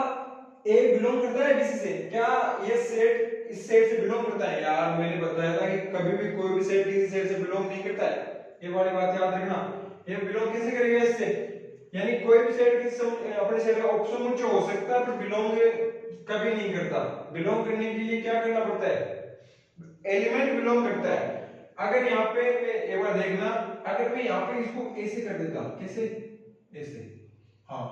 ए बिलोंग करता है बीसी से? क्या ये सेट इस सेट से बिलोंग करता है? यार मैंने बताया था कि कभी भी कोई भी सेट किसी सेट से बिलोंग नहीं करता है, ये वाली बात याद रखना। ये बिलोंग कैसे करेगा इससे? यानी कोई भी सेट अपने सेट का उपसमुच्चय हो सकता है पर बिलोंग कभी नहीं करता। बिलोंग करने के लिए क्या करना पड़ता है, एलिमेंट बिलोंग करता है। अगर यहाँ पे एक बार देखना, अगर मैं यहाँ पे इसको ऐसे कर देता, कैसे, ऐसे, हाँ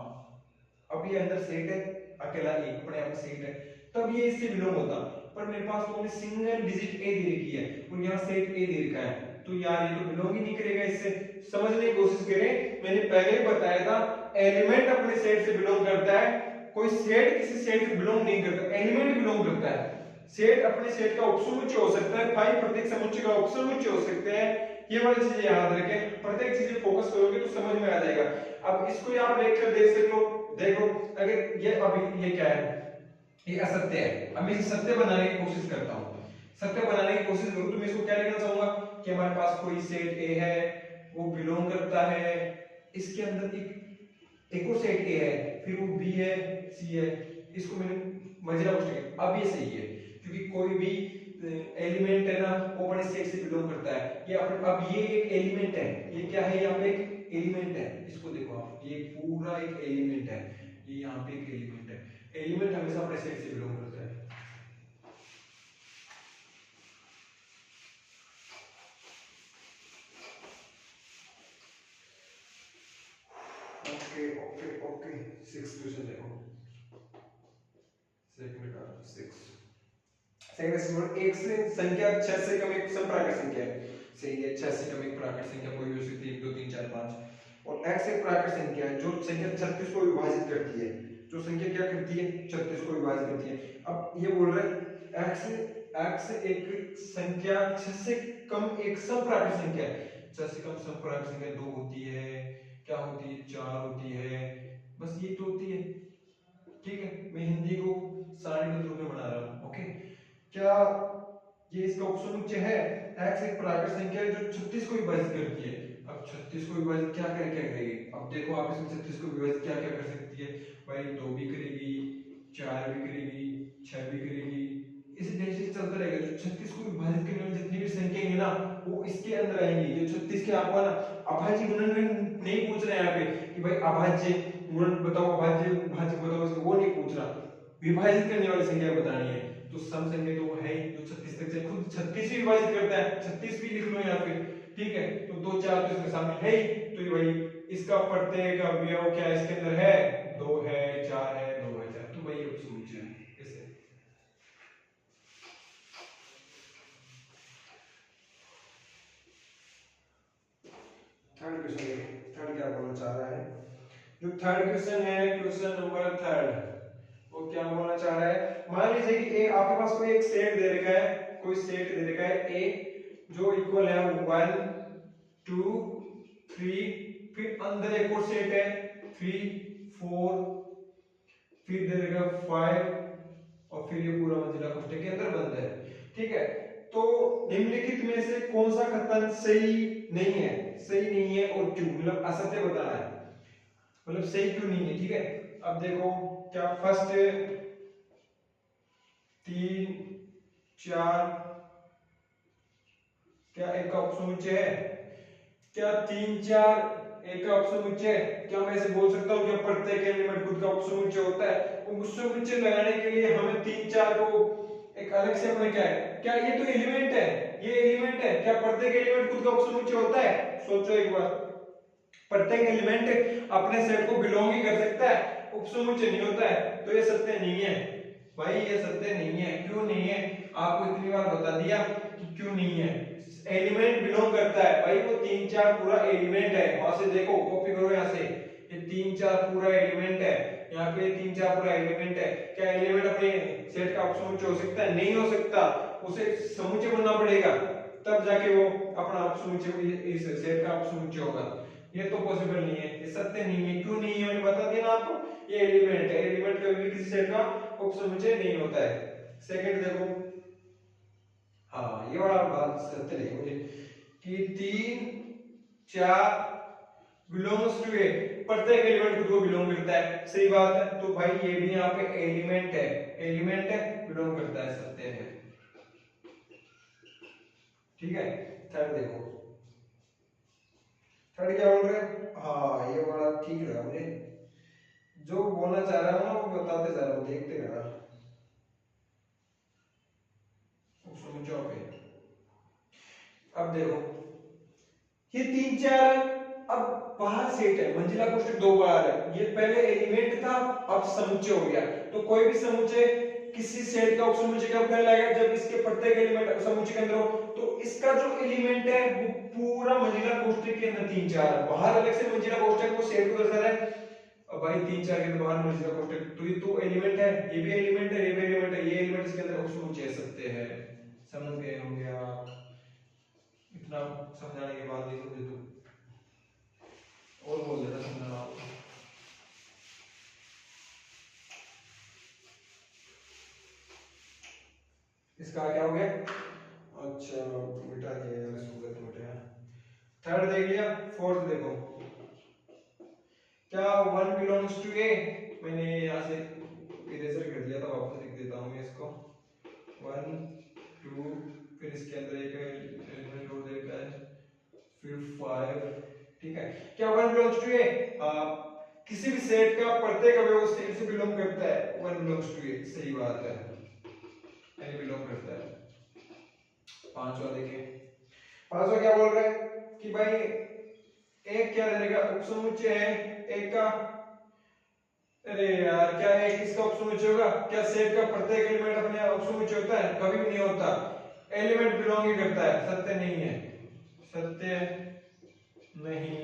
अब ये अंदर सेट है, अकेला एक अपने आप में सेट है, तब ये इससे बिलोंग होता। पर मेरे पास तो ओनली सिंगल डिजिट ए दे रखी है और यहाँ सेट ए दे रखा है, तो यार ये तो बिलोंग ही नहीं करेगा इससे। समझने की कोशिश करें, मैंने पहले ही बताया था एलिमेंट अपने सेट से बिलोंग करता है, कोई सेट किसी सेट से बिलोंग नहीं करता, एलिमेंट बिलोंग करता है। सेट अपने सेट का उपसमुच्चय हो सकता है, फाइव प्रत्येक समुच्चय का उपसमुच्चय हो सकते हैं। ये वाली चीजें याद रखें, प्रत्येक चीज फोकस करोगे तो समझ में आ जाएगा। अब इसको आप देख कर देख सकते हो, देखो अगर ये अभी ये क्या है, ये असत्य है। अब मैं इसे सत्य बनाने की कोशिश करता हूँ, सत्य बनाने की कोशिश करूँ तो मैं इसको क्या लिखना चाहूंगा कि हमारे पास कोई सेट ए है, वो बिलोंग करता है, इसके अंदर एक और सेट ए है, फिर वो बी है, सी है, इसको मैंने मजेदार पूछा, अब ये सही है क्योंकि कोई भी एलिमेंट है ना वो अपने सेट से बिलोंग करता है। ये अब ये एक एलिमेंट है, ये क्या है, यहाँ पे एक एलिमेंट है, इसको देखो आप, ये पूरा एक एलिमेंट है, ये यहाँ पे एक एलिमेंट है। एलिमेंट हमेशा अपने सेट से बिलोंग करता है। ओके ओके ओके, 6 क्वेश्चन देखो, सेकंड का 6, सेकंड स्टूडेंट, एक से संख्या 6 से कम एक समप्राकृत संख्या है, सही है, 6 से कम एक प्राकृत संख्या कोई भी हो सकती है, 1 2 3 4 5, और x एक प्राकृत संख्या है जो संख्या 36 को विभाजित करती है, जो संख्या क्या करती है, 36 को विभाजित करती है। अब ये बोल रहे हैं x एक संख्या 6 से कम एक समप्राकृत संख्या है, 6 से कम समप्राकृत संख्या 2 होती है, क्या होती है, 4 होती है, बस ये तो होती है। ठीक है, मैं हिंदी को सारणीबद्ध रूप में बना रहा हूँ। ओके, क्या ये इसका उपसमुच्चय है, x एक प्राकृत संख्या है जो 36 को विभाजित करती है। अब 36 को विभाजित क्या करेगी, अब देखो आप इसमें 36 को विभाजित क्या क्या कर सकती है भाई, 2 भी करेगी, 4 भी करेगी, 6 भी करेगी, इसी जैसे चलता रहेगा। जो 36 को विभाजित करने वाली जितनी भी संख्या है ना वो इसके अंदर आएंगी। जो 36 के आपको ना अभाज्य गुणन में नहीं पूछ रहे हैं यहाँ पे कि भाई अभाज्य गुणन बताओ, अभाज्य भाज्य बताओ, इसको वो नहीं पूछ रहा, विभाजित करने वाली संख्या बतानी है। तो सम संख्या तो वो है जो 36 तक से खुद 36 भी विभाजित करता है, 36 भी लिख लो यहाँ पे। ठीक है, तो 2 4 तो इसके सामने है ही, तो ये भाई इसका प्रत्येक अवयव क्या इसके अंदर है, 2 है, 4 है, 2 है, 4, तो भाई उपसमुच्चय है। ऐसे थर्ड क्वेश्चन देखो, थर्ड क्या बोलना चाह रहा है, जो थर्ड क्वेश्चन है, क्वेश्चन नंबर थर्ड, वो क्या बोलना चाह रहा है, मान लीजिए कि एक आपके पास कोई एक सेट दे रखा है, कोई सेट दे रखा है ए जो इक्वल है 1 2 3, फिर अंदर एक और सेट है 3 4, फिर दे देगा 5, और फिर ये पूरा मंजिला कोष्ठक के अंदर बंद है। ठीक है, तो निम्नलिखित में से कौन सा कथन सही नहीं है, सही नहीं है और क्यों, मतलब असत्य बताना है, मतलब सही क्यों नहीं है। ठीक है, अब देखो क्या फर्स्ट 3 4 क्या एक का उपसमुच्चय है, क्या 3 4 एक का उपसमुच्चय है, क्या मैं ऐसे बोल सकता हूँ कि प्रत्येक एलिमेंट खुद का उपसमुच्चय होता है। उपसमुच्चय लगाने के लिए हमें 3 4 को एक अलग से अपने क्या है, क्या ये तो एलिमेंट है, ये एलिमेंट है, क्या प्रत्येक एलिमेंट खुद का उपसमुच्चय होता है, सोचो एक बार, प्रत्येक एलिमेंट अपने सेट को बिलोंग ही कर सकता है, उपसमुच्चय नहीं होता है, तो ये सत्य नहीं है भाई, ये सत्य नहीं है। क्यों नहीं है, आपको इतनी बार बता दिया कि क्यों नहीं है। एलिमेंट बिलोंग करता है भाई, वो 3 4 पूरा एलिमेंट है, वहां से देखो, कॉपी करो यहाँ से, ये 3 4 पूरा एलिमेंट है, यहाँ पे 3 4 पूरा एलिमेंट है। क्या एलिमेंट अपने सेट का उपसमुच्चय हो सकता है, नहीं हो सकता, उसे समुच्चय बनना पड़ेगा, तब जाके वो अपना उपसमुच्चय, इस सेट का उपसमुच्चय होगा। ये तो पॉसिबल नहीं है, ये सत्य नहीं है। क्यों नहीं है, मैंने बता दिया ना आपको, ये एलिमेंट है, एलिमेंट कभी भी किसी सेट का उपसमुच्चय नहीं होता है। सेकंड देखो, हाँ ये वाला बात सत्य नहीं मुझे कि 3 4 बिलोंग्स टू ए, प्रत्येक एलिमेंट खुद को बिलोंग करता है, सही बात है। तो भाई ये भी यहाँ पे एलिमेंट है, एलिमेंट है, बिलोंग करता है, सत्य है। ठीक है, थर्ड देखो, थर्ड क्या बोल रहे हैं, हाँ ये वाला ठीक लगा मुझे, जो बोलना चाह रहा हूँ ना वो बताते जा रहा हूँ, देखते रहा। अब देखो ये 3 4, अब बाहर सेट है, मंजिला कोष्टक 2 बार है, ये पहले एलिमेंट था अब समुच्चय हो गया। तो कोई भी समुच्चय किसी सेट का उपसमुच्चय कब कहलाएगा, जब इसके प्रत्येक एलिमेंट समुच्चय के अंदर हो। तो इसका जो एलिमेंट है वो पूरा मंजिला कोष्टक के अंदर 3 4 है, बाहर अलग से मंजिला कोष्टक वो सेट को दर्शा रहा है। अब भाई 3 4 के बाहर मंजिला कोष्टक, तो ये तो एलिमेंट है, ये भी एलिमेंट है, ये भी एलिमेंट है, ये एलिमेंट इसके अंदर उपसमुच्चय सत्य है। समझ गए होंगे आप, इतना समझाने के बाद नहीं समझे तो और बोल देना समझाना होगा। इसका क्या हो गया, अच्छा मिटा दिया यार इसको, गलत मिटाया। थर्ड देख लिया, फोर्थ देखो क्या 1 बिलोंग्स टू ए, मैंने यहाँ से इरेजर कर दिया था, वापस लिख देता हूँ इसको 1 2, फिर इसके अंदर एक एलिमेंट और देता है, फिर 5, ठीक है। क्या 1 बिलोंग्स टू ए, किसी भी सेट का प्रत्येक अवयव उस सेट से बिलोंग करता है, 1 बिलोंग्स टू ए, सही बात है, ए बिलोंग करता है। पांचवा देखिए, पांचवा क्या बोल रहा है कि भाई एक क्या देगा, उपसमुच्चय है एक का, अरे यार क्या है किसका उपसमुच्चय होगा, क्या सेट का प्रत्येक एलिमेंट अपने उपसमुच्चय होता है, कभी भी नहीं होता, एलिमेंट बिलोंग ही करता है, सत्य नहीं है, सत्य नहीं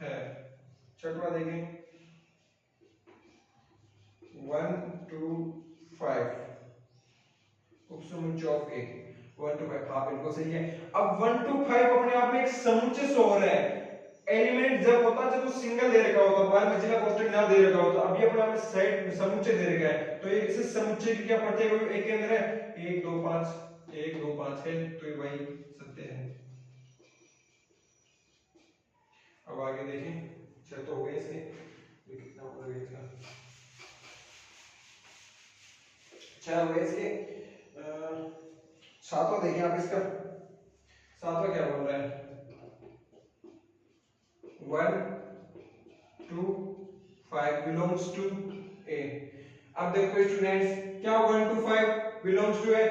है। छठवा देखें 1 2 5, उपसमुच्चय ऑफ ए 1 2 5, हाँ बिल्कुल सही है। अब 1 2 5 अपने आप में एक समुच्चय शो हो रहा है, एलिमेंट जब होता है जब वो सिंगल दे रखा होता है, बाहर मंजिला कोष्टक ना दे रखा होता, अभी अपने आप में सेट समुच्चय दे रखा है, तो ये इस समुच्चय की क्या प्रत्येक अवयव एक के अंदर है, 1 2 5 1 2 5 है, तो ये वही सत्य है। अब आगे देखें, चल तो हो गए इसके, ये कितना हो गया इसका, अच्छा हो गया इसके। सातवां देखिए आप इसका, सातवां क्या बोल रहा है, 1 2 5 belongs to A। अब देखो स्टूडेंट्स, क्या 1 2 5 belongs to A,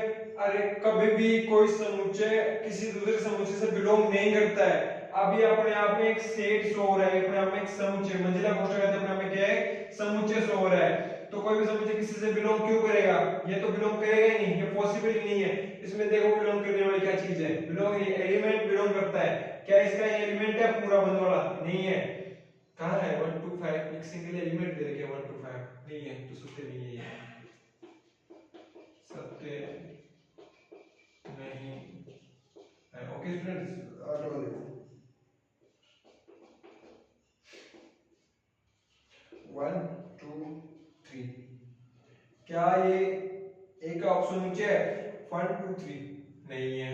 अरे कभी भी कोई समुच्चय किसी दूसरे समुच्चय से बिलोंग नहीं करता है। अब ये अपने आप में एक सेट शो हो रहा है, अपने आप में एक समुच्चय, मंजिला कोष्टक है, अपने आप में क्या है, समुच्चय शो हो रहा है। तो कोई भी समुच्चय किसी से बिलोंग क्यों करेगा, ये तो बिलोंग करेगा ही नहीं, ये पॉसिबल ही नहीं है। इसमें देखो बिलोंग करने वाली क्या चीज है, बिलोंग नहीं, एलिमेंट बिलोंग करता है, क्या इसका ये एलिमेंट है पूरा बंद वाला, नहीं है। कहां है 1 2 5, एक सिंगल एलिमेंट दे रखे 1 2 5, नहीं है, तो सत्य नहीं है, सत्य नहीं है। ओके स्टूडेंट्स, आगे बढ़ो, 1 2 3, क्या ये ए का उपसमुच्चय है 1 2 3, नहीं है।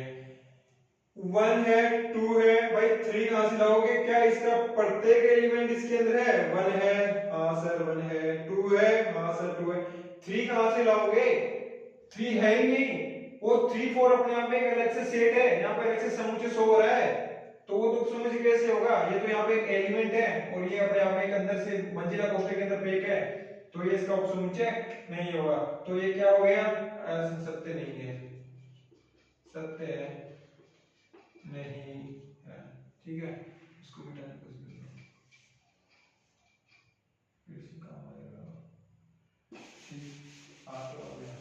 1 है 2 है, भाई 3 कहां से लाओगे, क्या इसका प्रत्येक एलिमेंट इसके अंदर है, 1 है, हाँ सर 1 है, 2 है, हाँ सर 2 है, 3 कहां से लाओगे, 3 है ही नहीं, वो 3 4 अपने आप में एक अलग से सेट है, यहाँ पे अलग से समुच्चय शो हो रहा है, तो वो तो उपसमुच्चय कैसे होगा, ये तो यहाँ पे एक एलिमेंट है और ये अपने आप में एक अंदर से मंजिला कोष्टक के अंदर पैक है, तो ये इसका उपसमुच्चय नहीं होगा, तो ये क्या हो गया, सत्य नहीं है, सत्य है नहीं है, ठीक है। इसको मिटाने की कोशिश करता हूं, फिर से काम आएगा, ठीक आ तो आ गया।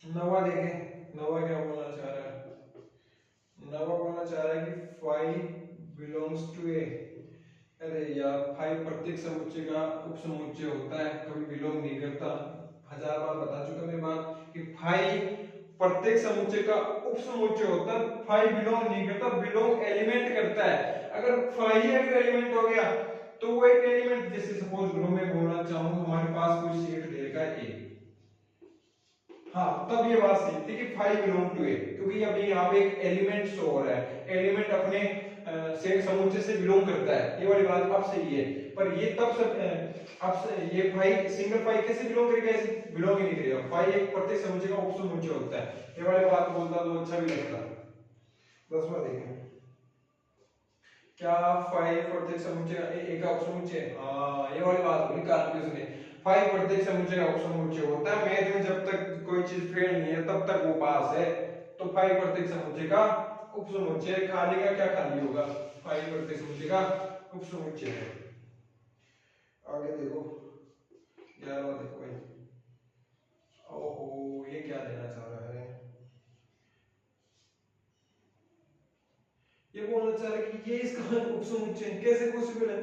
नवा देखें, नवा क्या बोलना चाह रहा है, नवा बोलना चाह रहा है कि 5 बिलोंग्स टू ए, अरे यार 5 प्रत्येक समुच्चय का उपसमुच्चय होता है, कभी बिलोंग नहीं करता, 1000 बार बता चुका मैं बात कि 5 प्रत्येक समुच्चय का उपसमुच्चय होता है, 5 बिलोंग नहीं करता, बिलोंग एलिमेंट करता है। अगर 5 ही अगर एलिमेंट हो गया तो वो एक एलिमेंट, जैसे सपोज करो मैं बोलना चाहूँ हमारे पास कोई सेट दे रखा है ए, हाँ तब ये बात सही थी कि 5 बिलोंग टू ए, क्योंकि अभी यहाँ पे एक एलिमेंट शो हो रहा है, एलिमेंट अपने सेट समुच्चय से बिलोंग करता है, ये वाली बात अब सही है। पर ये तब सब अब ये 5 सिंगल 5 कैसे बिलोंग करेगा, ऐसे बिलोंग ही नहीं करेगा, 5 एक प्रत्येक समुच्चय का उपसमुच्चय होता है, ये वाली बात बोलता तो अच्छा भी लगता। 10वां देखें, क्या फाइव प्रत्येक समुच्चय का एक का उपसमुच्चय? हाँ, ये वाली बात होगी कार्टेशियन में। फाइव प्रत्येक समुच्चय का उपसमुच्चय होता है। मैथ में जब तक कोई चीज फेल नहीं है तब तक वो पास है। तो फाइव प्रत्येक समुच्चय का उपसमुच्चय, खाली का क्या खाली होगा? फाइव प्रत्येक समुच्चय का उपसमुच्चय है। आगे देखो 11वां देखो भाई। ओहो, ये क्या देना चाह रहा है? ये बोलना चाह रहा है कि ये इसका उपसमुच्चय कैसे पॉसिबल है?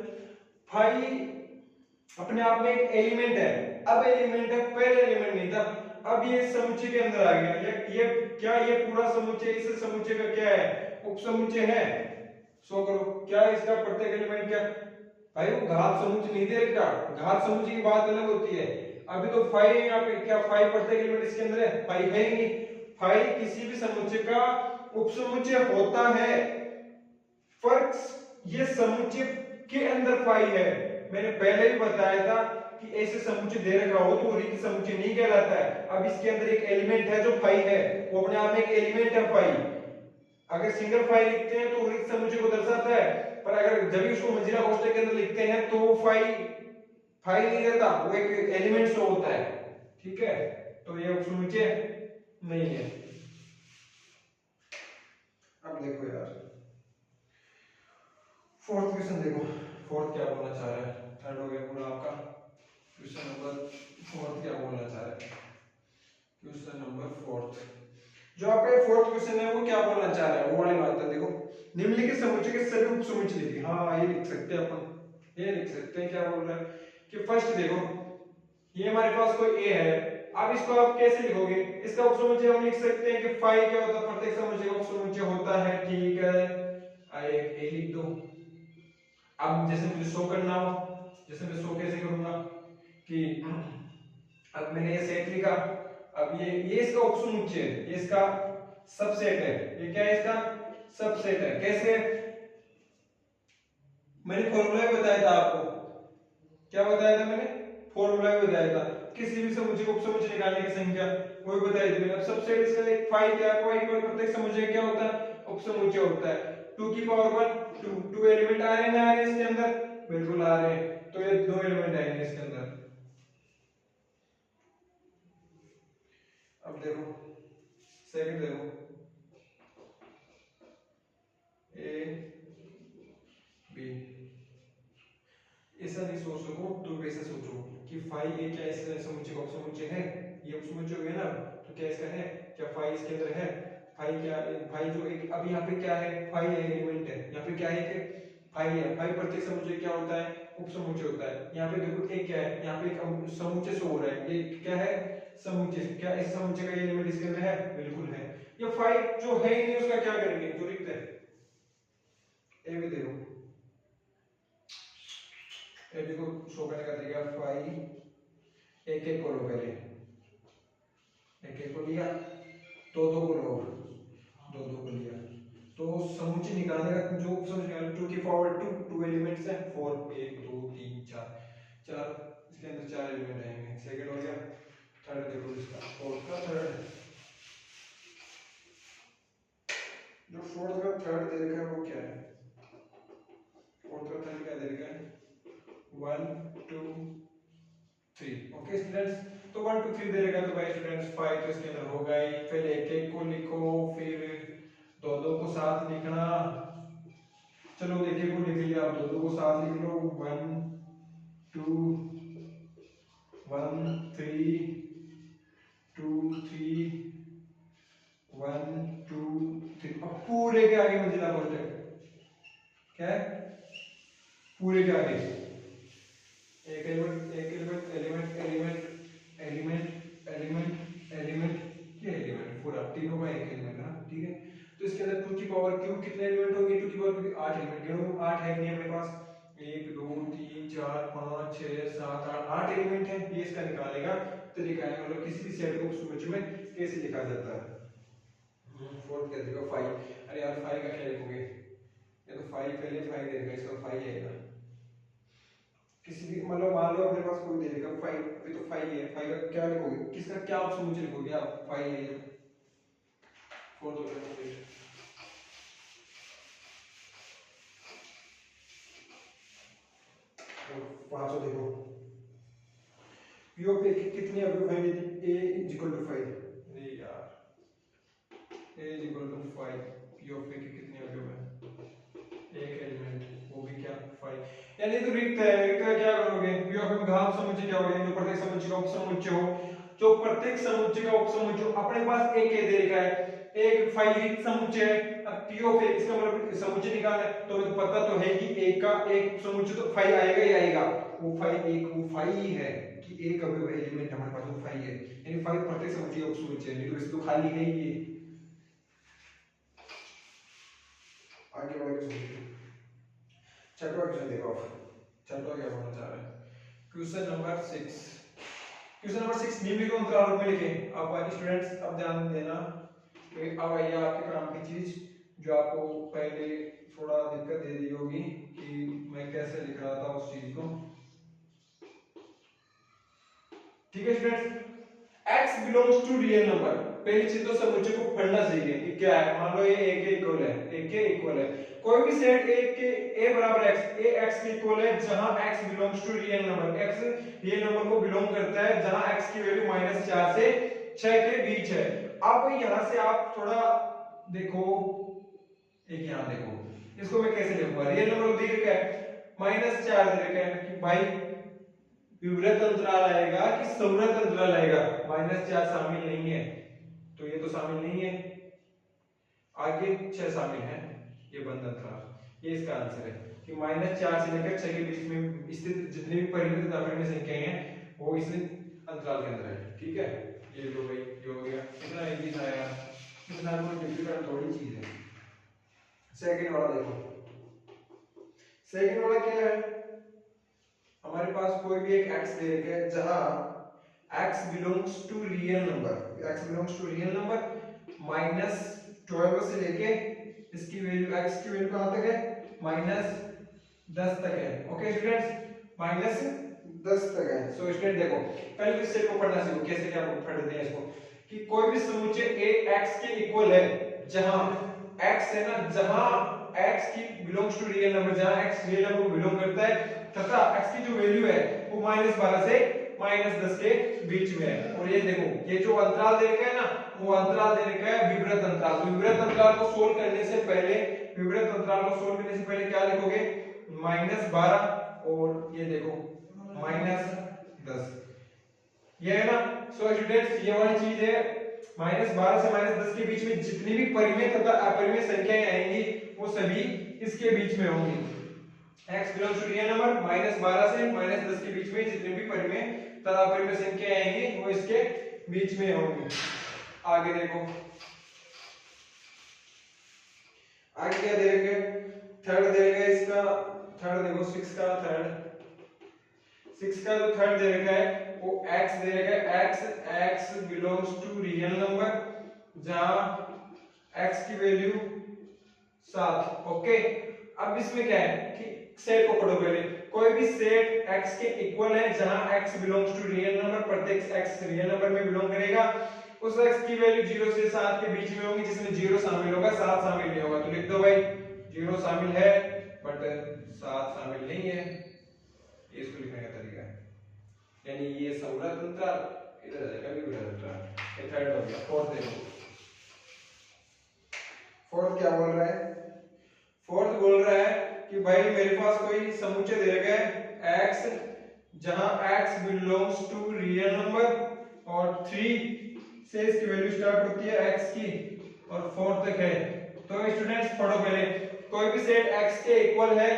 फाइव अपने आप में एक एलिमेंट है। अब एलिमेंट है, पहले एलिमेंट नहीं था। अब ये समुच्चय के अंदर आ गया। ये क्या ये पूरा समुच्चय इस समुच्चय का क्या है? उपसमुच्चय है। सो करो, क्या इसका प्रत्येक एलिमेंट क्या? भाई वो घात समुच्चय नहीं दे रखा। घात समुच्चय की बात अलग होती है। अभी तो फाइव यहाँ पे क्या फाइव प्रत्येक एलिमेंट इसके अंदर है? फाइव है ही नहीं। फाइव किसी भी समुच्चय का उपसमुच्चय होता है। फर्क ये समुच्चय के अंदर फाइव है। मैंने पहले भी बताया था कि ऐसे समुच्चय दे रखा हो तो वो रिक्त समुच्चय नहीं कहलाता है। अब इसके अंदर एक एलिमेंट है जो फाइव है, वो अपने आप में एक एलिमेंट है फाइव। अगर सिंगल फाइव लिखते हैं तो वो रिक्त समुच्चय को दर्शाता है, पर अगर जब भी उसको मंजिला कोष्ठक के अंदर लिखते हैं तो वो फाइव फाइव नहीं रहता, वो एक एलिमेंट शो होता है। ठीक है, तो ये उपसमुच्चय नहीं है। अब देखो यार फोर्थ क्वेश्चन देखो। फोर्थ क्या बोलना चाह रहा है? थर्ड हो गया पूरा आपका। क्वेश्चन नंबर फोर्थ क्या बोलना चाह रहा है? क्वेश्चन नंबर फोर्थ, जो आपका फोर्थ क्वेश्चन है वो क्या बोलना चाह रहा है वो वाली बात है। देखो, निम्नलिखित समुच्चय के सभी उपसमुच्चय लिखिए। हाँ, ये लिख सकते हैं अपन, ये लिख सकते हैं। क्या बोल रहा है कि फर्स्ट देखो, ये हमारे पास कोई ए है। अब इसको आप कैसे लिखोगे? इसका उपसमुच्चय हम लिख सकते हैं कि फाइव क्या होता है? प्रत्येक समुच्चय का उपसमुच्चय होता है। ठीक है, ए लिख दो। अब जैसे मुझे शो करना हो, जैसे मैं शो कैसे करूंगा कि अब मैंने ये सेट लिखा। अब ये इसका उपसमुच्चय है, ये इसका सबसेट है। ये क्या है? इसका सबसेट है। कैसे? मैंने फॉर्मूला भी बताया था आपको। क्या बताया था मैंने? फॉर्मूला भी बताया था। किसी भी समुच्चय को उपसमुच्चय निकालने की संख्या वो भी बताई थी। अब सबसेट इसका एक फाइव क्या है? फाइव पर प्रत्येक समुच्चय क्या होता है? उपसमुच्चय होता है। 2 की पावर 1 2 2 एलिमेंट आ रहे हैं ना? आ रहे हैं इसके अंदर? बिल्कुल आ रहे हैं। तो ये दो एलिमेंट आएंगे इसके अंदर। अब देखो सेकंड देखो, ए बी। ऐसा नहीं सोच सको तो वैसे सोचो कि फाइव ए क्या इस समुच्चय का उपसमुच्चय है? ये उपसमुच्चय हो गया ना, तो क्या इसका है? क्या फाइव इसके अंदर है? फाइव क्या? फाइव जो एक अब यहाँ पे क्या है? फाइव एलिमेंट है। यहाँ पे क्या है कि फाइव है। फाइव प्रत्येक समुच्चय क्या होता है? उपसमुच्चय होता है। यहाँ पे देखो एक क्या है? यहाँ पे एक समुच्चय शो हो रहा है। ये क्या है? समुच्चय। क्या इस समुच्चय का एलिमेंट इसके अंदर है? बिल्कुल है। ये फाइव जो है ही नहीं उसका क्या करेंगे? जो रिक्त है। ए भी देखो, ए भी को शो करने का तरीका फाइव एक एक को लो, पहले एक एक को लिया, दो दो को लो, दो दो को लिया, तो समुच्चय निकालने का जो समुच्चय निकालना, 2 की पावर 2 2 एलिमेंट्स हैं, 4 1 2 3 4 चार, इसके अंदर चार एलिमेंट आएंगे। सेकंड हो गया। थर्ड देखो इसका, फोर्थ का थर्ड, जो फोर्थ का थर्ड दे रखा है वो क्या है? फोर्थ का थर्ड क्या दे रखा है? 1 2 3। ओके स्टूडेंट्स, तो 1 2 3 दे रखा है तो भाई स्टूडेंट्स 5 तो इसके अंदर होगा ही। फिर एक एक को लिखो, फिर दो दो को साथ लिखना। चलो एक एक को लिख लिया, आप दो दो को साथ लिख लो। 1 2 1 3 2 3 1 2 3। अब पूरे के आगे मंजिला कोष्ठक क्या है? पूरे के आगे एक एलिमेंट एक element element element element element element ये एलिमेंट पूरा तीनों का एक एलिमेंट है। ठीक है, तो इसके अंदर 2 की पावर क्यूब कितने एलिमेंट होंगे? 2 की पावर क्यूब 8 एलिमेंट। गिनो 8 है नहीं अपने पास? 1 2 3 4 5 6 7 8 8 एलिमेंट है। ये इसका निकालेगा तरीका है, मतलब किसी भी सेट को उपसमुच्चय में कैसे लिखा जाता है। फोर्थ क्या देगा? 5। अरे यार 5 का क्या लिखोगे? ये तो 5 पहले 5 दे देगा, इसका 5 आएगा। किसी भी मतलब मान लो अपने पास कोई दे देगा 5, अभी तो 5 है। 5 का क्या लिखोगे? किसका क्या उपसमुच्चय लिखोगे आप? 5 है ये फोर्थ हो गया। 500 देखो पी ऑफ ए कितनी अवयव है ए इज इक्वल टू 5। नहीं यार, a is equal to 5, P of A के कितने अवयव है, एक एलिमेंट, वो भी क्या 5। यानी तो रिक्त है, रिक्त का क्या करोगे, पी ऑफ ए में घात समुच्चय क्या होगा, जो प्रत्येक समुच्चय का उपसमुच्चय हो, जो प्रत्येक समुच्चय का उपसमुच्चय अपने पास एक दे रखा है, एक 5 रिक्त समुच्चय है। अब पी ऑफ ए इसका मतलब समुच्चय निकालना है, तो हमें तो पता तो है कि एक का एक समुच्चय तो 5 आएगा ही आएगा, वो 5 एक वो 5 ही है कि एक अवयव एलिमेंट हमारे पास वो 5 है, यानी 5 प्रत्येक समुच्चय का उपसमुच्चय है, नहीं तो इसको खाली है ही ये। आगे वाले क्वेश्चन छठवां क्वेश्चन देखो आप। छठवां क्या बोलना चाह रहे हैं, क्वेश्चन नंबर 6। क्वेश्चन नंबर 6 निम्नलिखित अंतराल रूप में लिखें। अब स्टूडेंट्स अब ध्यान देना कि अब आइए आपके काम की चीज जो आपको पहले थोड़ा दिक्कत दे दी होगी कि मैं कैसे लिख रहा था उस चीज को। ठीक है students, x belongs to real number, पहली चीज तो समुच्चय को पढ़ना चाहिए कि क्या है। मान लो ये a के इक्वल है, a के इक्वल है, कोई भी सेट a के a बराबर x, a x के इक्वल है जहां x belongs to real number, x real number को बिलोंग करता है जहां x की वैल्यू -4 से 6 के बीच है। अब यहां से आप थोड़ा देखो, एक यहां देखो, इसको मैं कैसे लिखूंगा, रियल नंबर दे रखा है -4 दे रखा है कि भाई विवृत अंतराल आएगा कि संवृत अंतराल आएगा, -4 शामिल नहीं है, तो ये तो शामिल नहीं है, आगे 6 शामिल है, ये बंद अंतराल, ये इसका आंसर है कि -4 से लेकर 6 के बीच में स्थित जितने भी परिमित तथा अपरिमित संख्याएं हैं वो इस अंतराल के अंदर है। ठीक है, ये लो भाई, ये हो गया, इतना इजी था यार, इतना कोई डिफिकल्ट थोड़ी चीज है। सेकंड वाला देखो, सेकंड वाला क्या है, हमारे पास कोई भी एक x दे रखा है जहां x belongs to real number, x belongs to real number -12 से लेके इसकी वैल्यू x की वैल्यू कहां तक है, -10 तक है। ओके स्टूडेंट्स, -10 तक है। सो स्टूडेंट देखो पहले इस सेट को पढ़ना सीखो, कैसे क्या पढ़ते हैं इसको, कि कोई भी समुच्चय a x के इक्वल है जहां x है ना, जहां x की बिलोंग्स टू रियल नंबर, जहां x रियल नंबर को बिलोंग करता है तथा x की जो वैल्यू है वो -12 से -10 के बीच में है। और ये देखो ये जो अंतराल दे रखा है ना, वो अंतराल दे रखा है विवृत अंतराल। तो विवृत अंतराल को सोल्व करने से पहले, विवृत अंतराल को सोल्व करने से पहले क्या लिखोगे, -12 और ये देखो -10, ये है ना। सो स्टूडेंट्स ये वाली चीज है, -12 से -10 के बीच में जितनी भी परिमेय तथा अपरिमेय संख्याएं आएंगी वो सभी इसके बीच में होंगी। x belongs to real number, -12 से -10 के बीच में जितने भी परिमेय तथा अपरिमेय संख्याएं आएंगी वो इसके बीच में होंगी। आगे देखो, आगे क्या दे रखे, थर्ड दे रखा है इसका, थर्ड देखो 6 का थर्ड, 6 का जो थर्ड दे रखा है वो x दे रखा है, x belongs to real number जहां x की वैल्यू 7। ओके, अब इसमें क्या है कि सेट को पढ़ो पहले, कोई भी सेट x के इक्वल है जहां x belongs to real number, प्रत्येक x रियल नंबर में बिलोंग करेगा, उस x की वैल्यू 0 से 7 के बीच में होगी, जिसमें 0 शामिल होगा 7 शामिल नहीं होगा। तो लिख दो भाई 0 शामिल है बट 7 शामिल नहीं है, ये इसको लिखने का तरीका है। यानी ये संवृत अंतराल इधर आ जाएगा, विवृत अंतराल। ये थर्ड हो गया। फोर्थ देखो, फोर्थ क्या बोल रहा है, फोर्थ बोल रहा है कि भाई मेरे पास कोई समुच्चय दे रखा है x जहां x belongs to real number और 3 से इसकी वैल्यू स्टार्ट होती है x की और 4 तक है। तो स्टूडेंट्स पढ़ो पहले, कोई भी सेट x के इक्वल है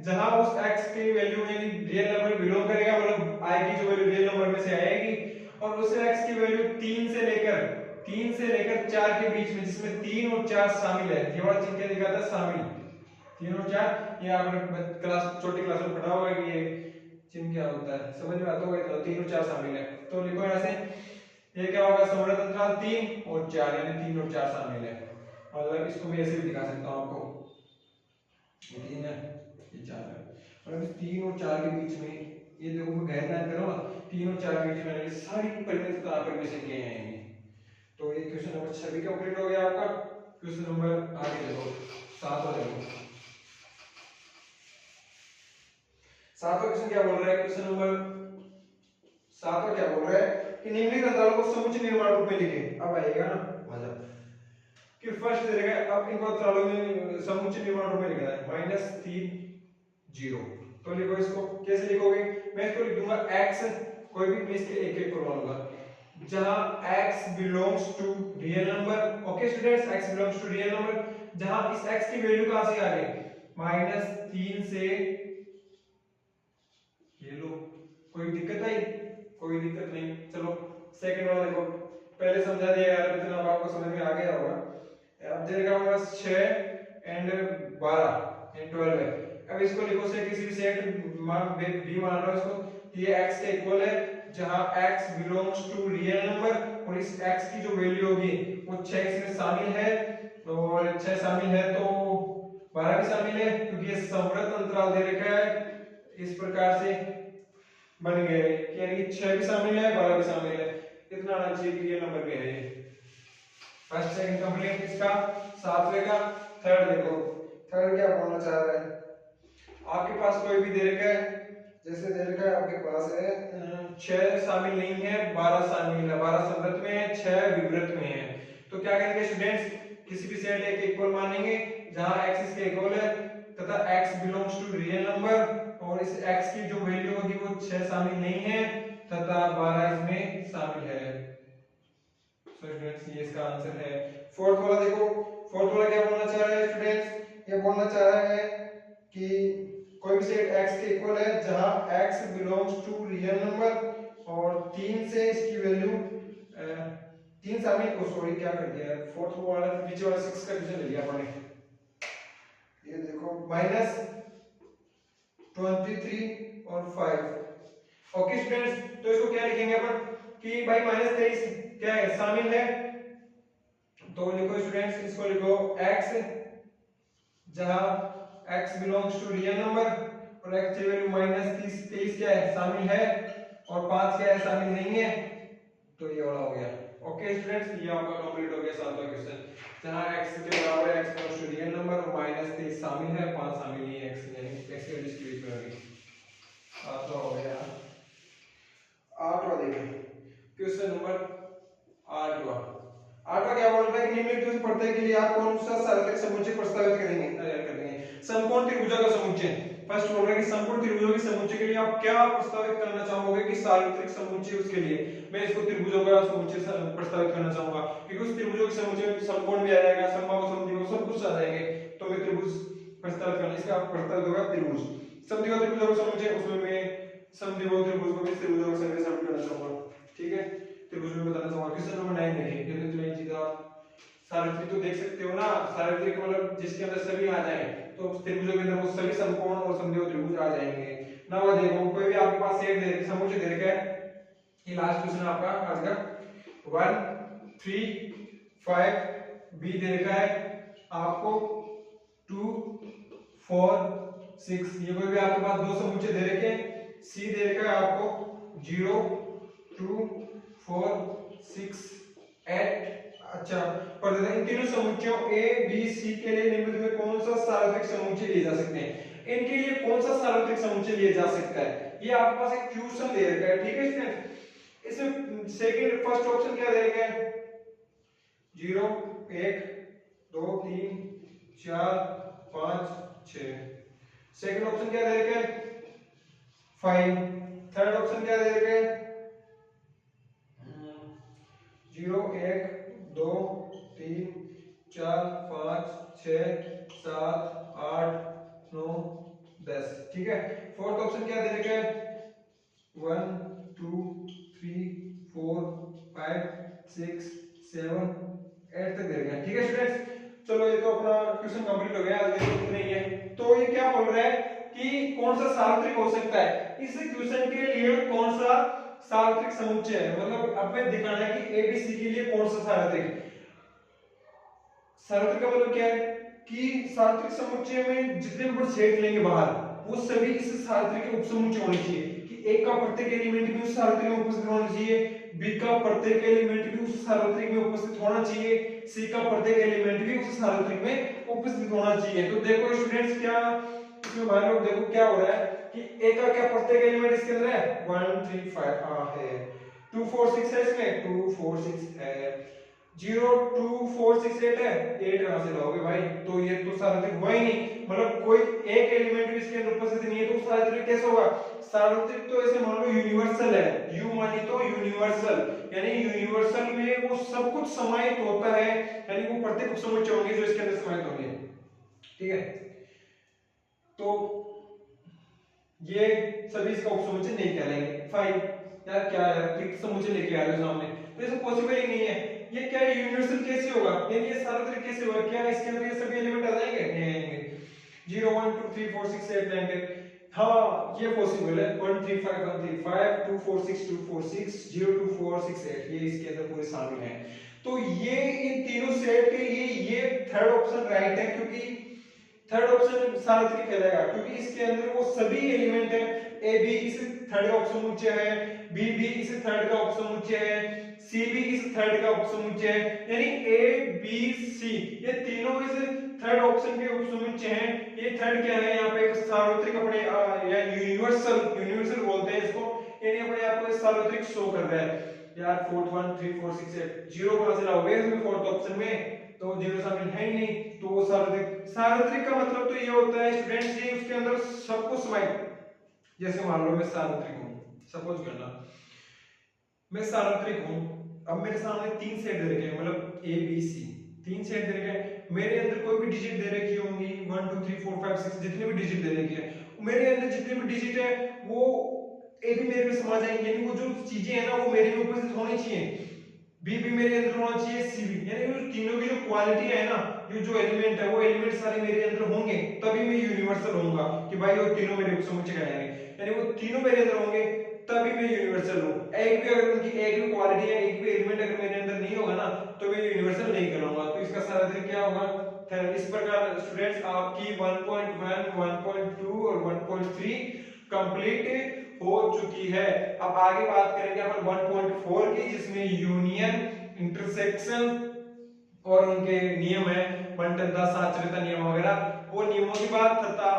जहां उस x की वैल्यू यानी रियल नंबर बिलोंग करेगा, मतलब आएगी जो वैल्यू रियल नंबर में से आएगी, और उस x की वैल्यू 3 से लेकर 4 के बीच में, जिसमें 3 और 4 शामिल है। ये वाला चिन्ह क्या दिखाता है, शामिल। 3 और 4 ये आपने क्लास छोटी क्लास में पढ़ा होगा कि ये चिन्ह क्या होता है, समझ में आता होगा। तो 3 और 4 शामिल है, तो लिखो यहां से ये क्या होगा, संवृत अंतराल 3 और 4, यानी 3 और 4 शामिल है। मतलब इसको मैं ऐसे भी दिखा सकता हूं आपको, ये 3 है ये 4 है, मतलब 3 और 4 के बीच में ये देखो मैं गहर लाइन करो ना, 3 और 4 के बीच में सारी परिमित तथा अपरिमित संख्याएं आएंगी। तो ये क्वेश्चन नंबर 6 भी कंप्लीट हो गया आपका। क्वेश्चन नंबर आगे देखो 7 हो देखो, सातवां क्वेश्चन क्या बोल रहा है, क्वेश्चन नंबर 7 क्या बोल रहा है कि निम्नलिखित अंतरालों को समुच्चय निर्माण रूप में लिखे। अब आएगा ना मजा कि फर्स्ट दे रखा है, अब इनको अंतरालों में समुच्चय निर्माण रूप में लिखना है -3 0। तो लिखो इसको, कैसे लिखोगे, मैं इसको लिख दूंगा x, कोई भी मैं इसके एक एक करवाऊंगा, जहां x belongs to real number. Okay students, x belongs to real number, जहां इस x की वैल्यू कहां से आ रही, -3 से, ये लो, कोई दिक्कत आई, कोई दिक्कत नहीं। चलो सेकंड वाला देखो, पहले समझा दिया यार, इतना अब आपको समझ में आ गया होगा। अब दे रखा होगा 6 एंड 12 एंड 12 है। अब इसको लिखो से किसी भी सेट मान b मान लो इसको, ये x के इक्वल है, जहां x belongs to real number, और इस x की जो वैल्यू होगी वो 6 इसमें शामिल है, और 6 शामिल है तो 12 भी शामिल है, क्योंकि ये समवर्त अंतराल दे रखा है इस प्रकार से बन गए, यानी कि 6 भी शामिल है 12 भी शामिल है। इतना आना चाहिए कि ये नंबर में है। फर्स्ट सेकंड कंप्लीट इसका। सातवें का थर्ड देखो, थर्ड क्या बोलना चाह रहा है, आपके पास कोई भी दे रखा है, जैसे दे रखा है आपके पास है 6 शामिल नहीं है 12 शामिल है, 12 समवर्त में है 6 विवर्त में है। तो क्या करेंगे स्टूडेंट्स, किसी भी सेट ए के इक्वल मानेंगे जहां x इसके इक्वल है तथा x belongs to real number, और इस x की जो वैल्यू होगी वो 6 शामिल नहीं है तथा 12 इसमें शामिल है। सो स्टूडेंट्स ये इसका आंसर है। फोर्थ वाला देखो, फोर्थ वाला क्या बोलना चाह रहा है स्टूडेंट्स, ये बोलना चाह रहा है कि कोई भी सेट x के इक्वल है जहां x belongs to real number और 3 से इसकी वैल्यू 3 शामिल, ओ सॉरी क्या कर दिया, फोर्थ वाला पीछे वाला 6 का डिवीजन ले लिया आपने। ये देखो -23 और 5। ओके स्टूडेंट्स, तो इसको क्या लिखेंगे अपन कि भाई -23 क्या है, शामिल है, तो लिखो स्टूडेंट्स, इसको लिखो x, जहां x belongs to real number और x की वैल्यू -23 क्या है, शामिल है, और 5 क्या है, शामिल नहीं है, तो ये वाला हो गया। ओके स्टूडेंट्स, ये आपका कंप्लीट हो गया सातवां क्वेश्चन, जहां x के बराबर है x belongs to real number और -23 शामिल है 5 शामिल नहीं है, x यानी x की वैल्यू इसके बीच में होगी। आठवां हो गया। आठवां देखें, क्वेश्चन नंबर 8वां। आठवां क्या बोल रहा है कि निम्नलिखित प्रत्यय के लिए आप कौन सा सार्वत्रिक समुच्चय प्रस्तावित करेंगे, तैयार करेंगे। समकोण त्रिभुजों का समुच्चय, फर्स्ट बोल रहा है कि समकोण त्रिभुजों के समुच्चय के लिए आप क्या प्रस्तावित करना चाहोगे कि सार्वत्रिक समुच्चय, उसके लिए मैं इसको त्रिभुजों का समुच्चय प्रस्तावित करना चाहूंगा, क्योंकि उस त्रिभुजों के समुच्चय में समकोण भी आ जाएगा, समबाहु समद्विबाहु सब कुछ आ जाएंगे, तो मैं त्रिभुज प्रस्तावित करना, इसका प्रस्तावित होगा त्रिभुज। समद्विबाहु त्रिभुजों का समुच्चय, उसमें मैं समद्विबाहु त्रिभुज को भी त्रिभुजों का समुच्चय शामिल करना चाहूंगा, ठीक है। त्रिभुज में बताना चाहूंगा। क्वेश्चन नंबर 9 देखिए, जल्दी से नहीं सीधा सार्वत्रिक तो देख सकते हो ना, सार्वत्रिक मतलब जिसके अंदर सभी आ जाए, तो त्रिभुजों के अंदर वो सभी समकोण और समद्विबाहु त्रिभुज आ जाएंगे ना। वो देखो कोई भी आपके पास सेट दे समुच्चय दे रखा है, ये लास्ट क्वेश्चन आपका आज का 1 3 5 बी दे रखा है आपको 2 4 6, ये कोई भी आपके पास दो समुच्चय दे रखे हैं, सी दे रखा है आपको 0 2 4 6 8। अच्छा, पर इन तीनों समुच्चयों ए बी सी के लिए निम्नलिखित में कौन सा सार्वत्रिक समुच्चय लिए जा सकते हैं, इनके लिए कौन सा सार्वत्रिक समुच्चय लिया जा सकता है, ये आपके पास एक क्वेश्चन दे रखा है, ठीक है स्टूडेंट। इसमें सेकंड फर्स्ट ऑप्शन क्या दे रखा है, 0 1 2 3 4 5 6। सेकंड ऑप्शन क्या दे रखा है 5। थर्ड ऑप्शन क्या दे रखा है 0 1 2 3 4 5 6 7 8 9 10, ठीक है। फोर्थ ऑप्शन क्या दे रखा है 1 2 3 4 5 6 7 8 तक दे रखा है, ठीक है स्टूडेंट्स। चलो ये तो अपना क्वेश्चन कंप्लीट हो गया, आज के इतना ही है। तो ये क्या बोल रहा है कि कौन सा सार्वत्रिक हो सकता है, इस क्वेश्चन के लिए कौन सा सार्वत्रिक समुच्चय है, मतलब अब मैं दिखाना है कि एबीसी के लिए कौन सा सार्वत्रिक। सार्वत्रिक का मतलब क्या है कि सार्वत्रिक समुच्चय में जितने भी सेट लेंगे बाहर, वो सभी इस सार्वत्रिक के उपसमुच्चय होने चाहिए, कि ए का प्रत्येक एलिमेंट भी उस सार्वत्रिक में उपस्थित होना चाहिए, बी का प्रत्येक एलिमेंट भी उस सार्वत्रिक में उपस्थित होना चाहिए, सी का प्रत्येक एलिमेंट भी उस सार्वत्रिक में उपस्थित होना चाहिए। तो देखो स्टूडेंट्स, क्या इसमें मान लो देखो क्या हो रहा है कि ए का क्या प्रत्येक एलिमेंट इसके अंदर है 1 3 5 हाँ है 2 4 6 है इसमें 2 4 6 है 0 2 4 6 8 है 8 कहां से लाओगे भाई तो ये तो सार्वत्रिक हुआ ही नहीं मतलब कोई एक एलिमेंट भी इसके अंदर उपस्थित नहीं है तो सार्वत्रिक कैसे होगा सार्वत्रिक तो ऐसे मान लो यूनिवर्सल है यू मानी तो यूनिवर्सल यानी यूनिवर्सल में वो सब कुछ समाहित होता है यानी वो प्रत्येक उपसमुच्चय होंगे जो इसके अंदर समाहित होंगे ठीक है तो ये सभी इसका उपसमुच्चय नहीं कहलाएंगे 5 यार क्या यार त्रिक समुच्चय लेके आ रहे हो सामने तो ऐसा पॉसिबल ही नहीं है ये क्या यूनिवर्सल कैसे होगा यानी ये सार्वत्रिक कैसे होगा क्या इसके अंदर ये सभी एलिमेंट आ जाएंगे नहीं आएंगे 0 1 2 3 4 6 8 9 10 हाँ ये पॉसिबल है 1 3 5 1 3 5 2 4 6 2 4 6 0 2 4 6 8 ये इसके अंदर पूरे शामिल हैं तो ये इन तीनों सेट के लिए ये थर्ड ऑप्शन राइट है क्योंकि थर्ड ऑप्शन सार्वत्रिक कहलाएगा क्योंकि इसके अंदर वो सभी एलिमेंट है ए बी इस थर्ड का उपसमुच्चय है बी बी इस थर्ड का उपसमुच्चय है सी बी इस थर्ड का उपसमुच्चय है यानी ए बी सी ये तीनों इस थर्ड ऑप्शन के उपसमुच्चय हैं ये थर्ड क्या है यहाँ पे एक सार्वत्रिक अपने या यूनिवर्सल बोलते हैं इसको यानी अपने आप को सार्वत्रिक शो कर रहा है यार 4 1 3 4 6 8 0 कहां से लाओगे इसमें फोर्थ ऑप्शन में तो 0 शामिल है ही नहीं तो वो सार्वत्रिक का मतलब तो ये होता है स्टूडेंट्स ये उसके अंदर सब कुछ समाहित जैसे मान लो मैं सार्वत्रिक हूं सपोज करना मैं सार्वत्रिक हूं अब मेरे सामने तीन सेट दे रखे हैं मतलब ए बी सी तीन सेट दे रखे हैं मेरे अंदर कोई भी डिजिट दे रखी होंगी 1 2 3 4 5 6 जितने भी डिजिट दे रखे हैं मेरे अंदर जितने भी डिजिट है वो ए भी मेरे में समा जाएंगे यानी वो जो चीजें हैं ना वो मेरे में उपस्थित होनी चाहिए बी भी मेरे अंदर होना चाहिए सी भी यानी वो तीनों की जो क्वालिटी है ना ये जो एलिमेंट है वो एलिमेंट सारे मेरे अंदर होंगे तभी मैं यूनिवर्सल होऊंगा कि भाई वो तीनों मेरे उपसमुच्चय कहलाएंगे यानी वो तीनों मेरे अंदर होंगे तभी मैं यूनिवर्सल हूं एक भी अगर उनकी एक भी क्वालिटी है एक भी एलिमेंट अगर मेरे अंदर नहीं होगा ना तो मैं यूनिवर्सल नहीं कहलाऊंगा तो इसका सार्वत्रिक क्या होगा इस प्रकार स्टूडेंट्स आपकी 1.1 1.2 और 1.3 कंप्लीट हो चुकी है अब आगे बात करेंगे अपन 1.4 की जिसमें यूनियन इंटरसेक्शन और उनके नियम है बनटनता साचर्यता नियम वगैरह वो नियमों की बात तथा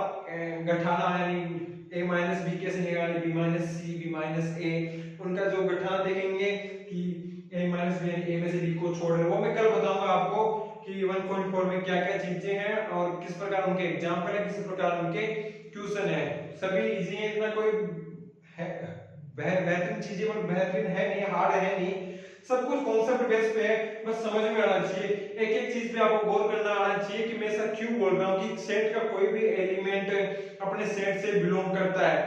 गठाना यानी a माइनस बी कैसे निकालें b minus C b minus a उनका जो गठाना देखेंगे कि a माइनस b यानी a में से b को छोड़ रहे वो मैं कल बताऊंगा आपको कि 1.4 में क्या क्या चीजें हैं और किस प्रकार उनके एग्जाम्पल है किस प्रकार उनके क्वेश्चन है सभी इजी है इतना कोई बेहतरीन चीजें मतलब बेहतरीन है नहीं हार्ड है नहीं सब कुछ कॉन्सेप्ट बेस पे है बस समझ में आना चाहिए एक एक चीज पे आपको गौर करना आना चाहिए कि मैं ऐसा क्यों बोल रहा हूँ कि सेट का कोई भी एलिमेंट अपने सेट से बिलोंग करता है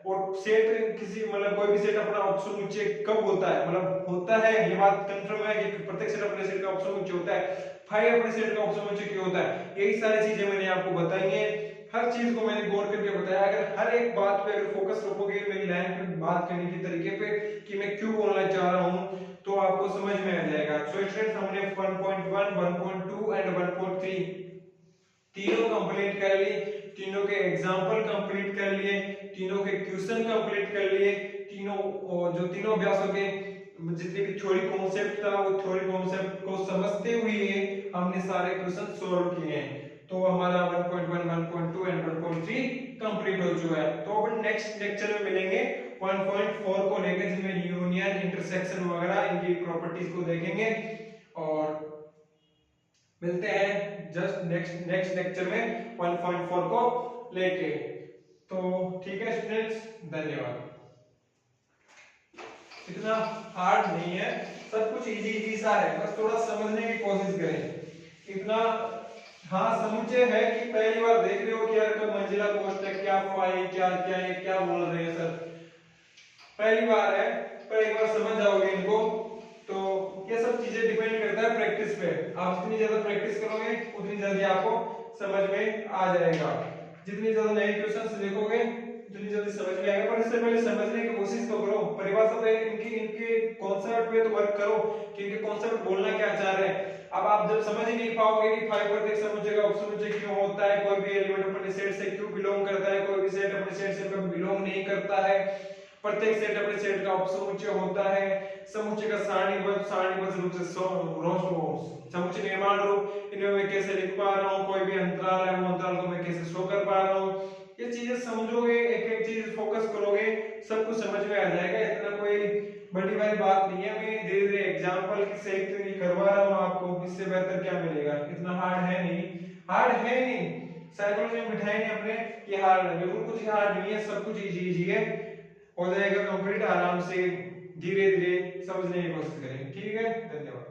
और सेट किसी मतलब कोई भी सेट अपना उपसमुच्चय कब होता है मतलब होता है ये बात कंफर्म है कि प्रत्येक सेट अपने सेट का उपसमुच्चय होता है 5 अपने सेट का उपसमुच्चय क्यों होता है यही सारी चीजें मैंने आपको बताई हैं हर चीज को मैंने गौर करके बताया अगर हर एक बात पे अगर फोकस रखोगे मेरी लाइन पे बात करने के तरीके पे कि मैं क्यों बोलना चाह रहा हूं तो आपको समझ में आ जाएगा सो स्टूडेंट्स हमने 1.1 1.2 एंड 1.3 तीनों कंप्लीट कर ली तीनों के एग्जांपल कंप्लीट कर लिए तीनों के क्वेश्चन कंप्लीट कर लिए तीनों जो तीनों अभ्यासों के जितने भी थ्योरी कॉन्सेप्ट था वो थ्योरी कॉन्सेप्ट को समझते हुए हमने सारे क्वेश्चन सॉल्व किए हैं तो हमारा 1.1 1.2 एंड 1.3 कंप्लीट हो चुका है तो अपन नेक्स्ट लेक्चर में मिलेंगे 1.4 को लेकर जिसमें यूनियन इंटरसेक्शन वगैरह इनकी प्रॉपर्टीज को देखेंगे और मिलते हैं जस्ट नेक्स्ट लेक्चर में 1.4 को लेके तो ठीक है स्टूडेंट्स धन्यवाद इतना हार्ड नहीं है सब कुछ इजी सा है बस थोड़ा समझने की कोशिश करें इतना हाँ समुच्चय है कि पहली बार देख रहे हो कि यार कोई मंजिला कोष्ठक क्या फाई क्या क्या है क्या बोल रहे हैं सर पहली बार है पर एक बार समझ जाओगे इनको तो ये सब चीजें डिपेंड करता है प्रैक्टिस पे आप जितनी ज्यादा प्रैक्टिस करोगे उतनी जल्दी आपको समझ में आ जाएगा जितनी ज्यादा नए क्वेश्चंस देखोगे उतनी जल्दी समझ में आएगा पर इससे पहले समझने की कोशिश तो करो परिभाषा पे इनके कॉन्सेप्ट पे तो वर्क करो कि इनके कॉन्सेप्ट बोलना क्या चाह रहे हैं अब आप जब समझ ही नहीं पाओगे कि फाइव प्रत्येक समुच्चय का उपसमुच्चय क्यों होता है कोई भी एलिमेंट अपने सेट से क्यों बिलोंग करता है कोई भी सेट अपने सेट से कभी बिलोंग नहीं करता है प्रत्येक सेट अपने सेट का उपसमुच्चय होता है समुच्चय का सारणीबद्ध रूप से समुच्चय निर्माण रूप इन्हें मैं कैसे लिख पा रहा हूँ कोई भी अंतराल है वो अंतराल को मैं कैसे शो कर पा रहा हूँ ये चीजें समझोगे, एक एक चीज फोकस करोगे, सब कुछ समझ में आ जाएगा। इतना कोई बड़ी वाली बात नहीं है। मैं धीरे धीरे एग्जाम्पल की सही तो नहीं करवा रहा हूँ आपको, इससे बेहतर क्या मिलेगा। इतना हार्ड है नहीं, हार्ड है नहीं। साइकोलॉजी में बिठाएंगे अपने कि हार्ड है, बिल्कुल कुछ हार्ड नहीं है, सब कुछ इजी इजी है, हो जाएगा कंप्लीट आराम से। धीरे धीरे समझने की कोशिश करें। ठीक है, धन्यवाद।